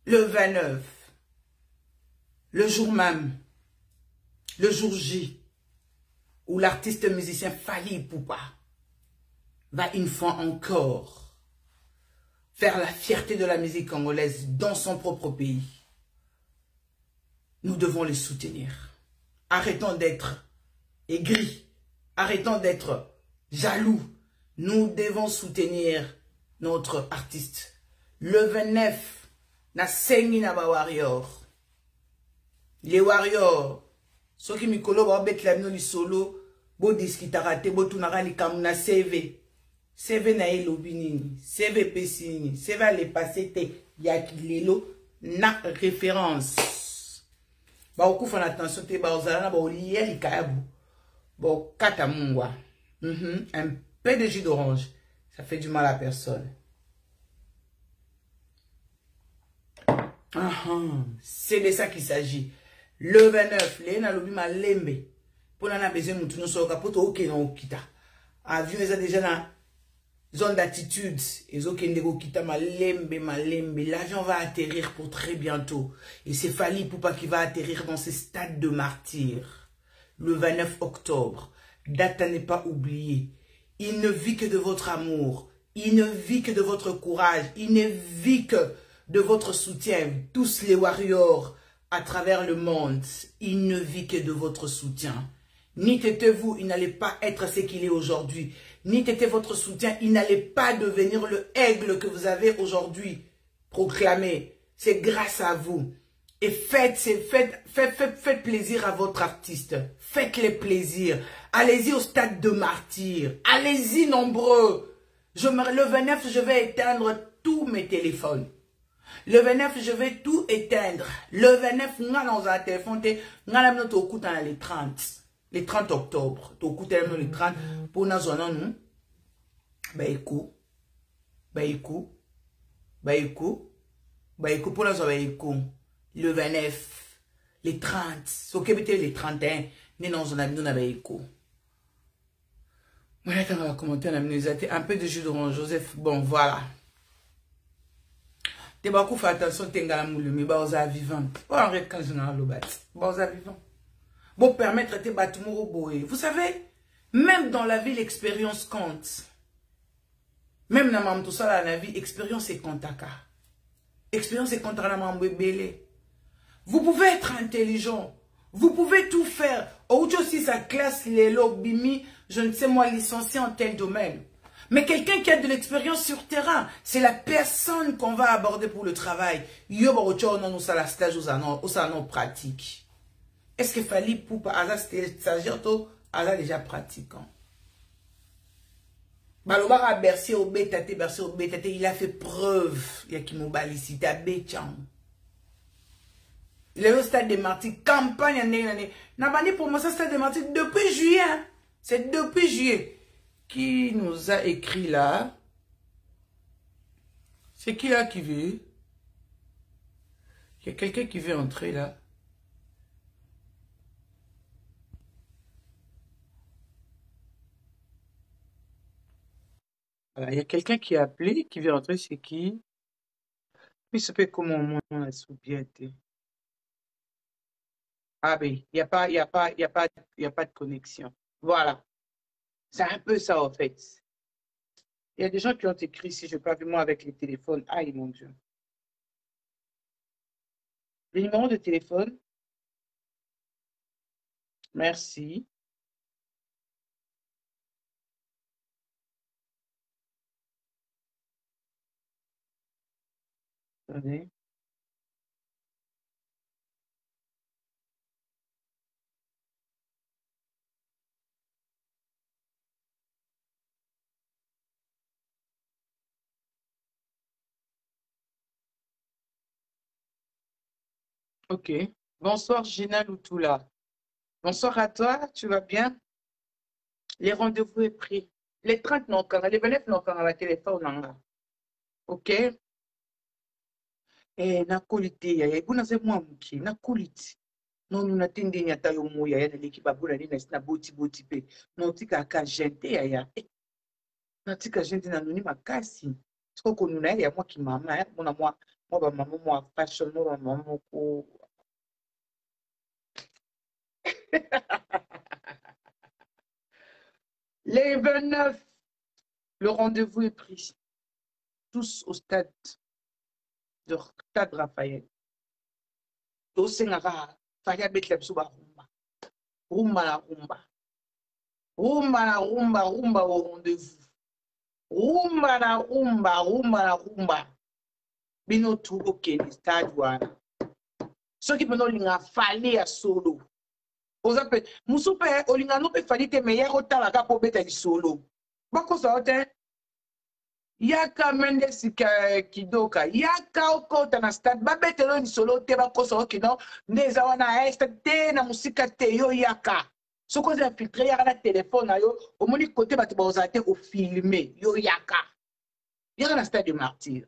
Le 29, le jour même, le jour J, où l'artiste musicien Fally Ipupa va une fois encore faire la fierté de la musique congolaise dans son propre pays. Nous devons les soutenir. Arrêtons d'être aigris, arrêtons d'être jaloux. Nous devons soutenir notre artiste. Le 29, na sengi na ba warrior. Les warriors. So ki mikolo ba bet la mino li solo. Bo diskitara te bo tunara li kam na CV. CV na elobi nini. CV pesi nini. CV le passé te. Yaki lelo na référence. Ba okufa na attention te ba ozala na ba oliye li kayabu. Ba kata mungwa. Un peu de jus d'orange. Ça fait du mal à personne. C'est de ça qu'il s'agit. Le 29, les na lobi ma lembe. Pour la besoin moutou no soka poto oke na okita. Avion eza déjà na zone d'attitude. L'avion va atterrir pour très bientôt. Et c'est Fally Ipupa qui va atterrir dans ce stade de martyr. Le 29 octobre. Date à ne pas oublier. Il ne vit que de votre amour. Il ne vit que de votre courage. Il ne vit que de votre soutien. Tous les warriors à travers le monde. Il ne vit que de votre soutien. Ni t'étiez-vous, il n'allait pas être ce qu'il est aujourd'hui. Ni t'était votre soutien, il n'allait pas devenir le aigle que vous avez aujourd'hui proclamé. C'est grâce à vous. Et faites plaisir à votre artiste. Faites-les plaisir. Allez-y au stade de martyr. Allez-y nombreux. Le 29, je vais éteindre tous mes téléphones. Le 29, je vais tout éteindre. Le 29, on a dans un téléphone, on a notre coup dans les 30. Les 30 octobre. Tu écoutes les 30 pour nous en nous. Écoute pour nous en le 29, les 30, ce qui était les 31, nous avons écoute. Voilà, on va commenter, on a un peu de jus d'orange, Joseph. Bon, voilà. Tu vas faire attention, tu vas faire vivant. Pas en rêve quand je n'ai pas vivant. Bon, permettre de bâtiments. Vous savez, même dans la vie, l'expérience compte. Même dans tout ça, la vie, expérience est compte. Expérience est compte. Vous pouvez être intelligent. Vous pouvez tout faire. Autre aussi, sa classe, les bimi, je ne sais moi, licencié en tel domaine. Mais quelqu'un qui a de l'expérience sur terrain, c'est la personne qu'on va aborder pour le travail. Yo, non, ça la stage, ou pratique. Est-ce que Fally Ipupa, c'était stagiaire, déjà pratiquant? Balobara bercé au bétate, il a fait preuve. Il y a qui m'a ici, à Béchan. Il est au stade de martyrs, campagne année. N'a pas dit pour moi ça, stade de martyrs depuis juillet. Hein? C'est depuis juillet. Qui nous a écrit là? C'est qui là qui veut? Il y a quelqu'un qui veut entrer là. Voilà, il y a quelqu'un qui a appelé, qui veut rentrer, c'est qui? Puis ça peut comment on a sous-bienté. Ah ben, il n'y a pas de connexion. Voilà. C'est un peu ça en fait. Il y a des gens qui ont écrit, si je n'ai pas vu moi avec les téléphones. Aïe mon Dieu. Le numéro de téléphone. Merci. Attendez. Ok. Bonsoir Gina Loutoula. Bonsoir à toi, tu vas bien? Les rendez-vous est pris. Les 30 non, les 29 non, quand on va téléphone. Ok? Nakolite ya kuna se mwa muki nakolite no nuna tende nyata yo moya ya leki babula ni na boti pe no tika ka gente ya na tika gente na nuni makasi siko ko nuna ya mwa ki mama ya mona mwa ba mama mwa fashion no ba mama ko les 29 le rendez-vous est pris tous au stade de Stade Raphaël. Tosengaka fanya betla biso ba rumba au rendez-vous. Rumba. Bino tu okende stade wana. Soki peno linga fali ya solo. Ozape musupe olinga no pe fali te meilleur otala ka po beta di solo. Bako sa hote Yaka Mendes Kidoka, Yaka Okota na stade, babetelo ni solo te bakosa okino, neza wana este na musika te yo yaka. Soko za filtrer yaka na téléphone na yo, omoni côté batu bazate o filmer yo yaka. Yaka na stade de martyr.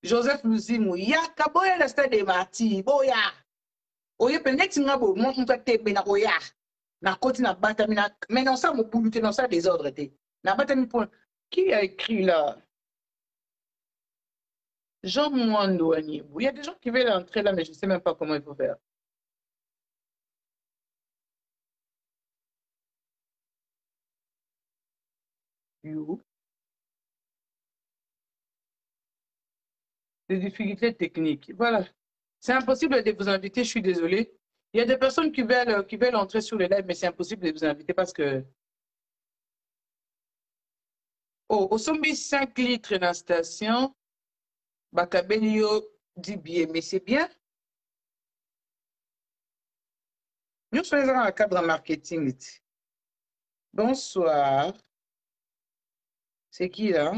Joseph Luzimu, yaka boya na stade de martyr, boya. Oye penex ngabo mo mpa te be na oya. Na koti na bata mina, mais non ça mo bulu te non ça désordre te. Qui a écrit là? Jean Mwando Anibou. Il y a des gens qui veulent entrer là, mais je ne sais même pas comment il faut faire. Des difficultés techniques. Voilà. C'est impossible de vous inviter, je suis désolée. Il y a des personnes qui veulent entrer sur le live, mais c'est impossible de vous inviter parce que... Oh, au sombi 5 litres dans la station, Bakabelio dit bien, mais c'est bien. Nous sommes dans le cadre marketing. Bonsoir. C'est qui là?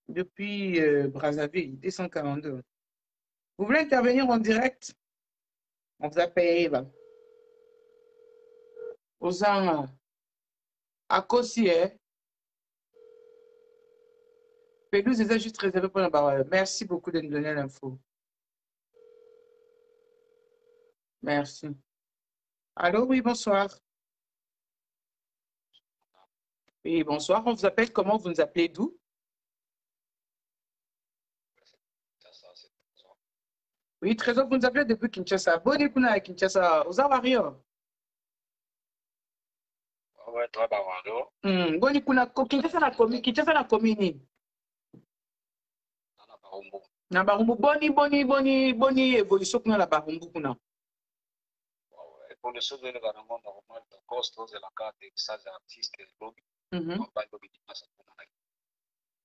Depuis Brazzaville, 242. Vous voulez intervenir en direct? On vous a payé là. Aux gens à Cossier. Pélouse est juste réservé pour la parole. Merci beaucoup de nous donner l'info. Merci. Allô, oui, bonsoir. Oui, bonsoir. On vous appelle comment? Vous nous appelez d'où? Oui, Trésor, vous nous appelez depuis Kinshasa. Bonne écoute à Kinshasa. Aux Avario. Ouais, toi, Bawando. Bonne écoute à Kinshasa na commune. Na Barumbu. Boni évolution kuna la Barumbu kuna. Évolution de la normal de cost de la carte de ça artiste lobby.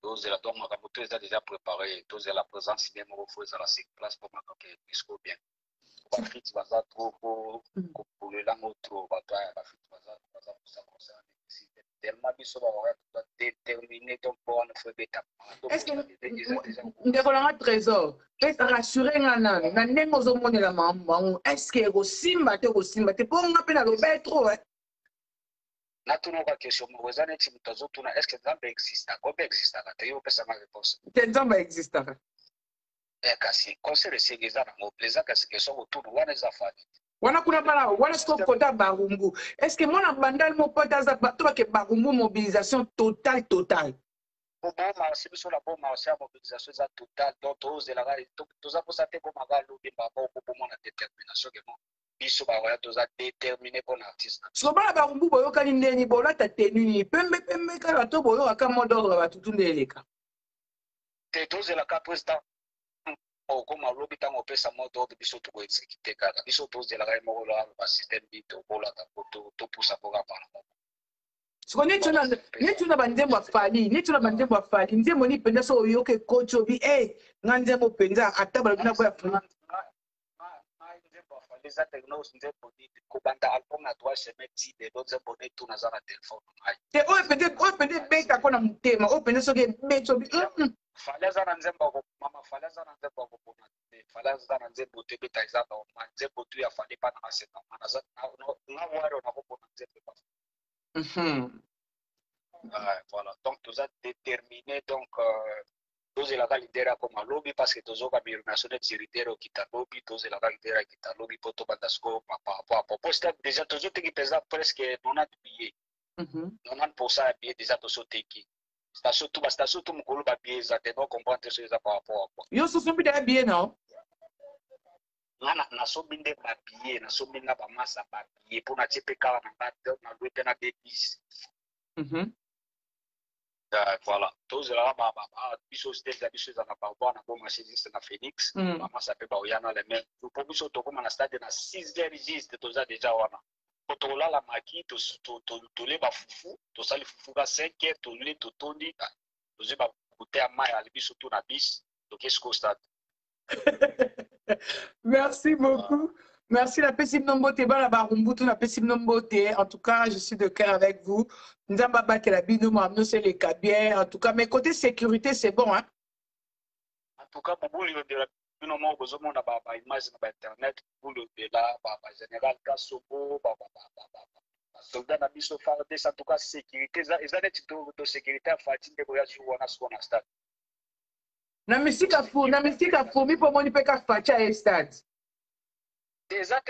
Tous la donc ma moto est déjà préparé. Tous la présence même au faut à la place pour ma donc disco bien. Ba fit baza trop pour le langue trop ba ba fit baza pour ça concerne tellement biso ba va déterminer ton pour ne faire bêta. Est-ce que ndekolanga Trésor est rassuré ngana na ndenge ozomonela maman est-ce que kosimba te po nga pe na lobe trop hein. Natuno kwa question mweza neti mtazotuna est-ce que Nzambe existe? Kobe existe ata yo pesa ma réponse. Nzambe existe. Kasi conseil segeza na ngopleza kasi question otunu wana za fani. Wana kuna bala wana stop kota Barumbu. Est-ce que mona bandal mo pota za to ke Barumbu mobilisation totale. Bon ma c'est sur la bonne marché mobilisation za totale donc tous la tous a posate pour ma lobi ba pour mona détermination que biso ba waya tous a déterminé pour artiste. So bala Barumbu boyo kani ndeni bola ta tenuni pembe kala to boyo aka modoro ba tutundeleka. Te tous la ka président comme lobi tango pesa moto biso to ko exécuter kaka biso tous de la mo la système bito bola ta to pousa pour apprendre. So netuna bandembo afali nzembo ni penda so yoke kocho bi nganzembo penza atabala bina boya funa les internautes nzembo ni kobanda album na toi se mettre des autres abonnés tout na za na téléphone te o pende beta kona mutema o pende so ke beto bi falaza na nzembo ko mama falaza na nzembo ko bona falaza na nzembo te beta izaba ma nzembo tu ya fali pa na maseta na za na waro na ko bona nzembo pa. Voilà, donc tous a déterminé donc tous la leader comme un lobby parce que tous a bien national leader qui t'a lobby tous la leader qui t'a lobby pour tout bandasco par rapport à déjà tous qui pèse presque 90 billets 90% billets déjà tous qui station tout mon colo billets ça te comprendre ce ça par rapport à quoi yo so sombi da billets non na so binde ba billets na so binga ba massa ba billets pour na tpk na louer na débis voilà tous là biso stage biso za na parbois na bon machiniste na Phoenix mama ça peut ba oyana les mêmes pour biso to comme na stade na 6h juste tous a déjà wana to la la maki to le ba fufu to sali fufu ka 5h to le to tondi to ze ba goûter à mai à biso to na bis to qu'est-ce qu'au stade. Merci beaucoup. Merci la Pessim Nombote, la Barumbutu, la Pessim Nombote. En tout cas, je suis de cœur avec vous. Nzamba qui la bino mamno c'est les cabiers. En tout cas, mais côté sécurité, c'est bon, hein? En tout cas, pour vous, de la bino mo besoin na ba image na internet, pour le de la ba général Kasobo, ba soldat na biso farde, en tout cas sécurité, ça net de sécurité fatine de voyage wana so na stade. Na misika fu mi po moni peka facha e stade. Déjà,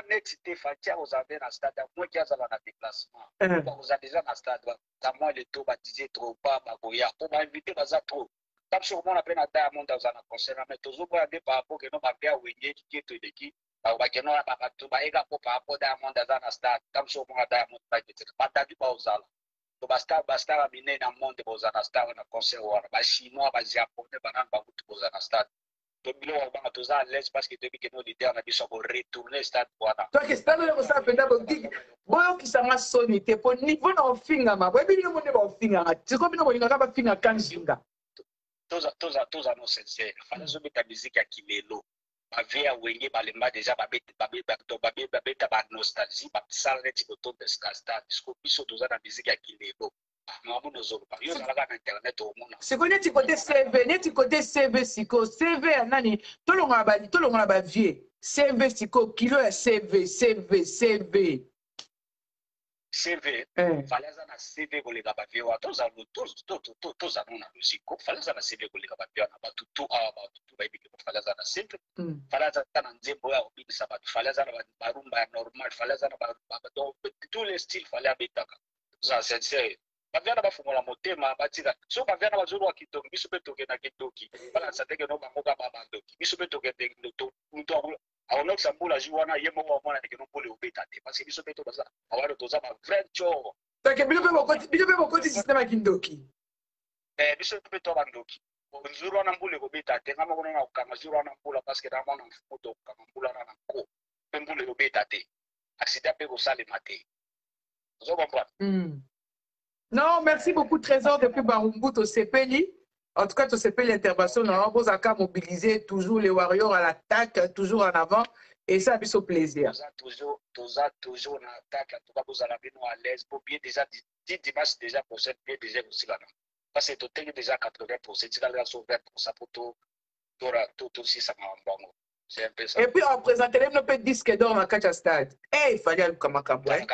net, Fatia, vous avez un stade, à moins qu'il y a un déplacement. Vous avez déjà un stade, à moins le taux, baptisé trop, pas, bagoya, pour m'inviter, trop. Comme sur mon appel à Diamond dans un concert, mais toujours pour aller par rapport à nos papiers ou qui est tout de qui, par rapport à Diamond dans un stade, comme sur mon Diamond, pas du pas aux ala. Basta amener dans le monde de vos anastas, un concert, ou chinois, japonais, banane, bagout, vos anastas. Donc, nous sommes à l'aise parce que depuis que nos leaders ont dit qu'on va retourner au stade. Toi, que stade, on s'est appelé d'abord. Bon, qui s'en a sonné, t'es pour niveau dans le finger, ma. Ouais, bien, on est dans le finger. C'est comme nous, on a pas finger quand jinga. Tous à nos sincères. Fallait se mettre la musique à Kilelo. Ma vie a oué, balemba déjà, babé, nostalgie, ça arrête de autour de stade. Discours, ils sont tous à la musique à Kilelo. C'est qu'on est côté CV, n'est côté CV Siko, CV nani, tout le monde a vie. CV Siko, kilo est CV. CV, fallait un CV pour les gars vieux, tous à nous na musique, fallait un CV pour les gars vieux, na ba tout baby que fallait un CV, fallait un nzembo ya obi sabat, fallait un barumba normal, fallait un tous les styles fallait abetaka. Ça c'est sérieux. Baviana bafungula motema batika so baviana bazuru wa kitongi biso pe tokena kitoki bala sateke no bangoka babandoki biso pe tokende to aono sambula jiwana yemo wa mwana ke no pole obeta te parce que biso pe to baza awalo toza ba vrai cho donc bilo pe bokoti système kindoki biso pe to bandoki nzuru wana mbule obeta te ngama kono na ukanga nzuru wana mbula parce que na mona mfuto kama mbula na ko pe mbule obeta te accident pe ko sale mate zo comprendre. Non, merci beaucoup, Trésor, depuis Barumbu, au CPLI. En tout cas, au CPLI, l'intervention, nous avons qu'à mobiliser toujours les Warriors à l'attaque, toujours en avant. Et ça a fait au plaisir. Toujours en attaque. En tout cas, vous allez nous à l'aise. Pour bien déjà, 10 dimanches déjà pour cette bien déjà aussi là. Parce que tout est déjà 80%. Si vous allez sur 20% pour tout aussi, ça m'a bon. C'est un peu ça. Et puis, on présente le petit disque d'or dans le stade. Et il fallait aller comme un cabouin.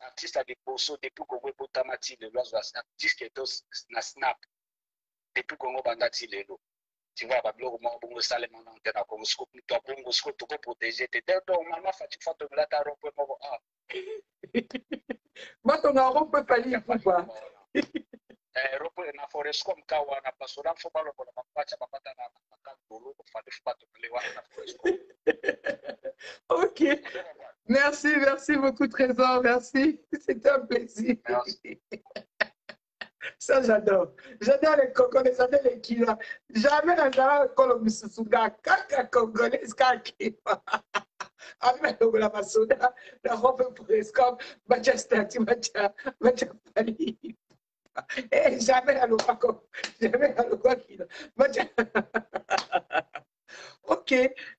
Artiste avec Bosso, depuis qu'on veut Tamati, le lois disque d'or na snap. Depuis qu'on veut Bandati, le lot. Tu vois, Bablo, on salé mon antenne, on scoop, on scoop, on protéger. T'es normalement fatigué, faut te la tarot pour moi. Moi, ton arôme peut falloir pourquoi. Ropo na forest comme kawa na pasora fo balo ko na pacha papata na makangolo ko fadi fato lewa na forest. OK. Merci beaucoup Trésor, merci. C'était un plaisir. Merci. Ça j'adore. J'adore les Congolais, j'adore les Kila. Jamais un Colombisusuga, kaka Congolais kaki. Avec la masoda, la robe forest comme bacha stati bacha pali. Et jamais à l'Opaco, jamais à l'Opaco. Ok,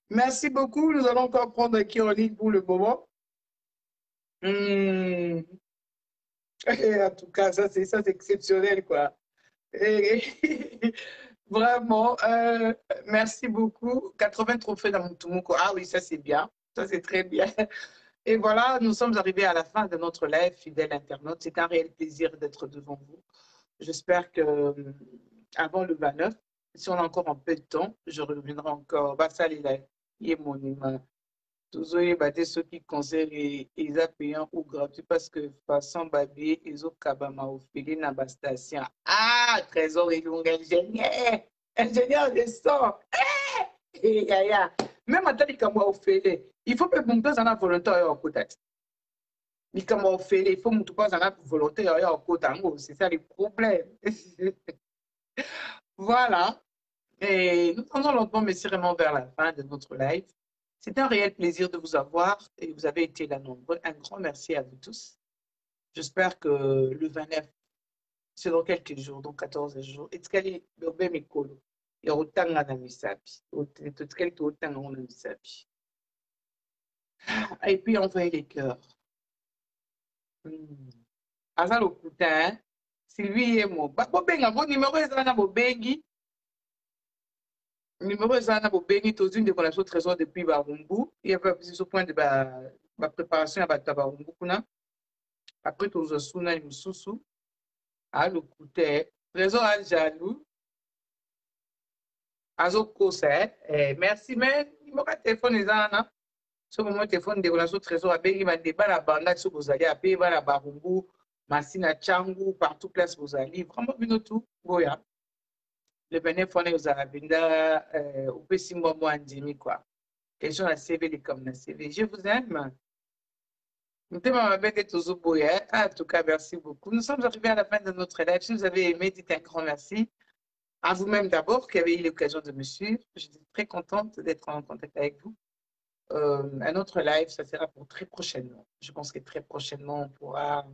merci beaucoup. Nous allons encore prendre qui en ligne pour le moment. Et en tout cas, ça c'est exceptionnel, quoi. Et, vraiment, merci beaucoup. 80 trophées dans mon Toumouko. Ah oui, ça c'est bien. Ça c'est très bien. Et voilà, nous sommes arrivés à la fin de notre live, fidèles internautes. C'est un réel plaisir d'être devant vous. J'espère que avant le 29, si on a encore un peu de temps, je reviendrai encore. Il est mon humain. Toujours, il y a ceux qui conseillent les payants ou gratuits parce que façon babier, ils ont kabama au fili na bastation. Ah, Trésor et long ingénieur de son. Même à tel au fili, il faut que mon père en a volontaire au côté. Il faut que pas en a volontaire au côté. C'est ça le problème. Voilà. Et nous tendons lentement mais sûrement vers la fin de notre live. C'est un réel plaisir de vous avoir et vous avez été là nombreux. Un grand merci à vous tous. J'espère que le 29, c'est dans quelques jours, dans 14 jours. Et puis envoyez les cœurs. Azal Okutin, Sylvie et moi. Bobenga, vos numéros, ils sont Bobengi. Numéro Zana Bobengi, tous une de connexion trésor depuis Barumbu. Il y avait ce point de ma préparation à Barumbu. Après, tous les souna et Moussou. À l'Okutin, trésor à Jalou. Azo Kose. Merci, mais numéro de téléphone est Zana. Ce moment, téléphone de relation trésor à Béli, ma débat la banda, sur vous allez à Béli, la Barumbu, Massina Tchangou, partout place vous allez. Vraiment, bien tout. Boya. Le bénéfice, on est aux Arabinda, au Pessimbo, moi, Andimi, quoi. Les gens à CV, les comme la CV. Je vous aime. En tout cas, merci beaucoup. Nous sommes arrivés à la fin de notre live. Si vous avez aimé, dites un grand merci. À vous-même d'abord, qui avez eu l'occasion de me suivre. J'étais très contente d'être en contact avec vous. Un autre live, ça sera pour très prochainement. Je pense que très prochainement, on pourra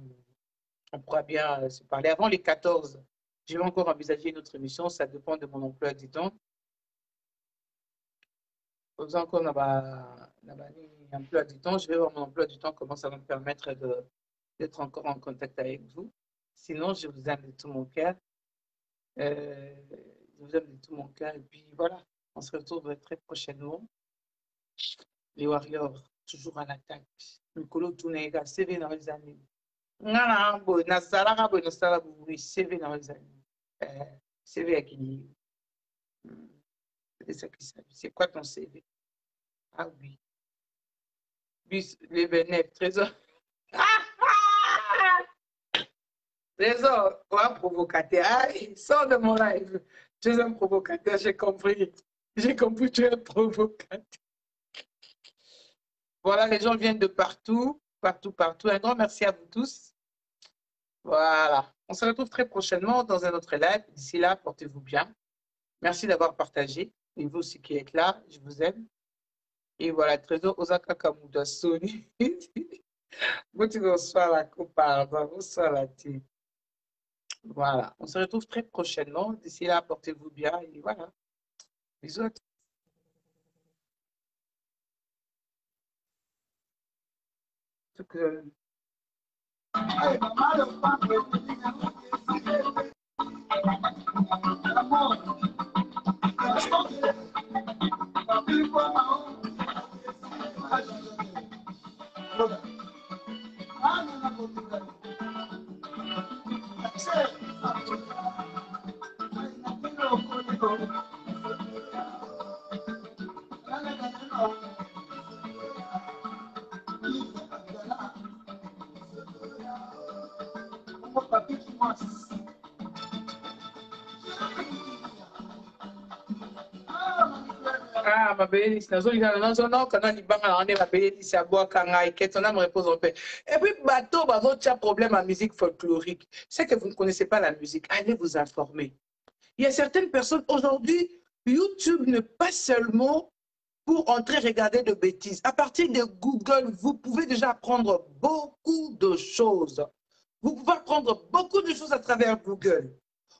bien se parler. Avant les 14, je vais encore envisager une autre émission. Ça dépend de mon emploi du temps. Vous encore un emploi du temps. Je vais voir mon emploi du temps, comment ça va me permettre d'être encore en contact avec vous. Sinon, je vous aime de tout mon cœur. Je vous aime de tout mon cœur. Et puis voilà, on se retrouve très prochainement. Les Warriors, toujours en attaque. Le colo tourne, CV dans les années. CV dans les années. CV à qui? C'est quoi ton CV? Ah oui. Les bénéfices, trésor. Trésor, quoi, provocateur. Ah, sors de mon live. Tu es un provocateur, j'ai compris. J'ai compris, tu es un provocateur. Voilà, les gens viennent de partout, partout, partout. Un grand merci à vous tous. Voilà. On se retrouve très prochainement dans un autre live. D'ici là, portez-vous bien. Merci d'avoir partagé. Et vous aussi qui êtes là, je vous aime. Et voilà, Trésor Osaka Kamuda Sony. Voilà, on se retrouve très prochainement. D'ici là, portez-vous bien. Et voilà. Bisous à tous. Ah, ma belle, et puis bateau, votre problème à musique folklorique, c'est que vous ne connaissez pas la musique. Allez vous informer. Il y a certaines personnes aujourd'hui, YouTube n'est pas seulement pour entrer regarder de bêtises. À partir de Google, vous pouvez déjà apprendre beaucoup de choses. Vous pouvez apprendre beaucoup de choses à travers Google.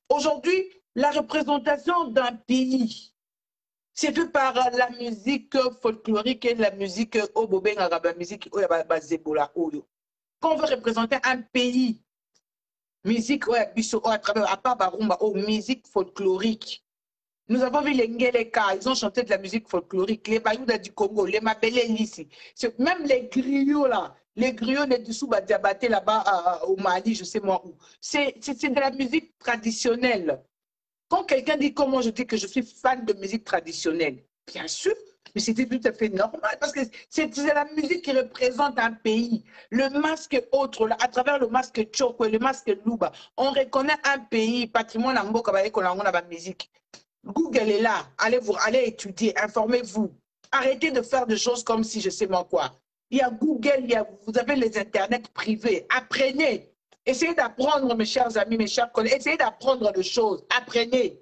Aujourd'hui, la représentation d'un pays, c'est fait par la musique folklorique et la musique obobé, la musique zebola oyo. Quand on veut représenter un pays, musique à travers à part barumba, musique folklorique. Nous avons vu les Ngeleka, ils ont chanté de la musique folklorique, les Bayouda du Congo, les Mabélé ici. Même les griots là, les griots du Souba Diabaté là-bas au Mali, je sais moi où. C'est de la musique traditionnelle. Quand quelqu'un dit comment je dis que je suis fan de musique traditionnelle, bien sûr, mais c'était tout à fait normal parce que c'est la musique qui représente un pays. Le masque autre, là, à travers le masque Tchoko et le masque Luba, on reconnaît un pays, patrimoine en Mboka, la musique. Google est là, allez étudier, informez-vous. Arrêtez de faire des choses comme si je sais moi quoi. Il y a Google, vous avez les internets privés, apprenez. Essayez d'apprendre, mes chers amis, mes chers collègues, essayez d'apprendre des choses, apprenez.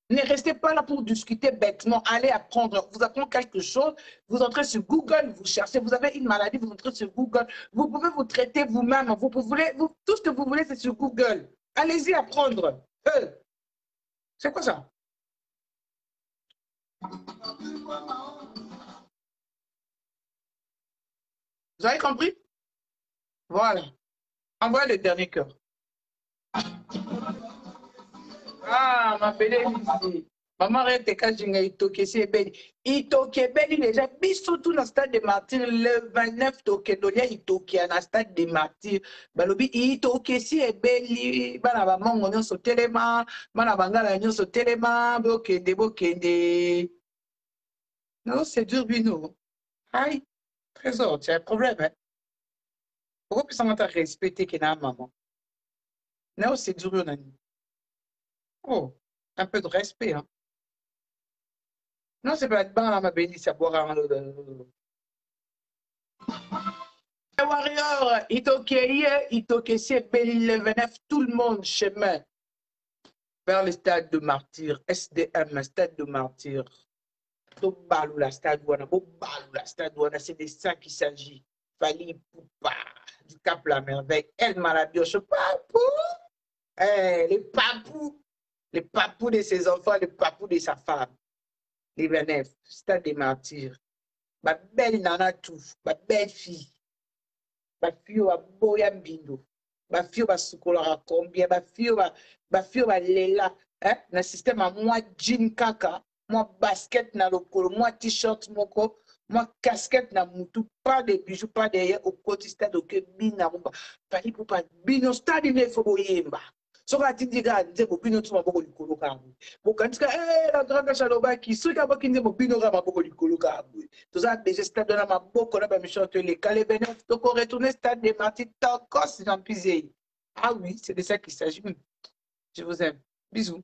Ne restez pas là pour discuter bêtement, allez apprendre. Vous apprenez quelque chose, vous entrez sur Google, vous cherchez, vous avez une maladie, vous entrez sur Google, vous pouvez vous traiter vous-même, tout ce que vous voulez, c'est sur Google. Allez-y apprendre. C'est quoi ça? Vous avez compris? Voilà. Envoie le dernier cœur. Ah, ma belle ici. Maman, arrête quand j'ai Itoke, c'est belle. Itoke, belle, déjà, surtout dans le stade de martyrs, le 29 Toke, Dolia, Itoke, dans le stade de martyrs. Balobi, Itoke, c'est belle. Bana, maman, on est sur téléma. Bana, bangala, on est sur téléma. Bokende. Non, c'est dur, Bino. Aïe. Trésor, tu as un problème, hein? Pourquoi tu as respecté que na maman? Non, c'est dur, Nani. Oh, un peu de respect, hein? Non, c'est pas être bon, là, ma bénie, c'est boire un Warrior, c'est Belle le 29, tout le monde chemin vers le stade de martyr, SDM, stade de martyr. Balou la stade Douana, Balou la stade Douana, c'est de ça qu'il s'agit. Fali Poupa, du Cap la Merveille, El Malabioche, Papou, les papous de ses enfants, les papous de sa femme. Les 29, stade des martyrs. Ma belle nana tout, ma belle fille. Ma fille wa boya mbindo. Ma fille wa sukola combien, ma fille wa lela. Hein? Le système à moi jean kaka, moi basket na lokolo, moi t-shirt moko, moi casquette na mutu, pas de bijoux, pas derrière au côté stade auquel bina rumba. Fali pour pas bino stade ne faut boyemba. So ka tindiga nze bino tuma boko likolo kamwe. Bokantika la grande chaloba qui so ka bokinze bino ka maboko likolo kamwe. Toza déjà stade na maboko na ba méchante les calé benef to ko retourner stade des Martyrs tokos dans pisé. Ah oui, c'est de ça qu'il s'agit. Je vous aime. Bisous.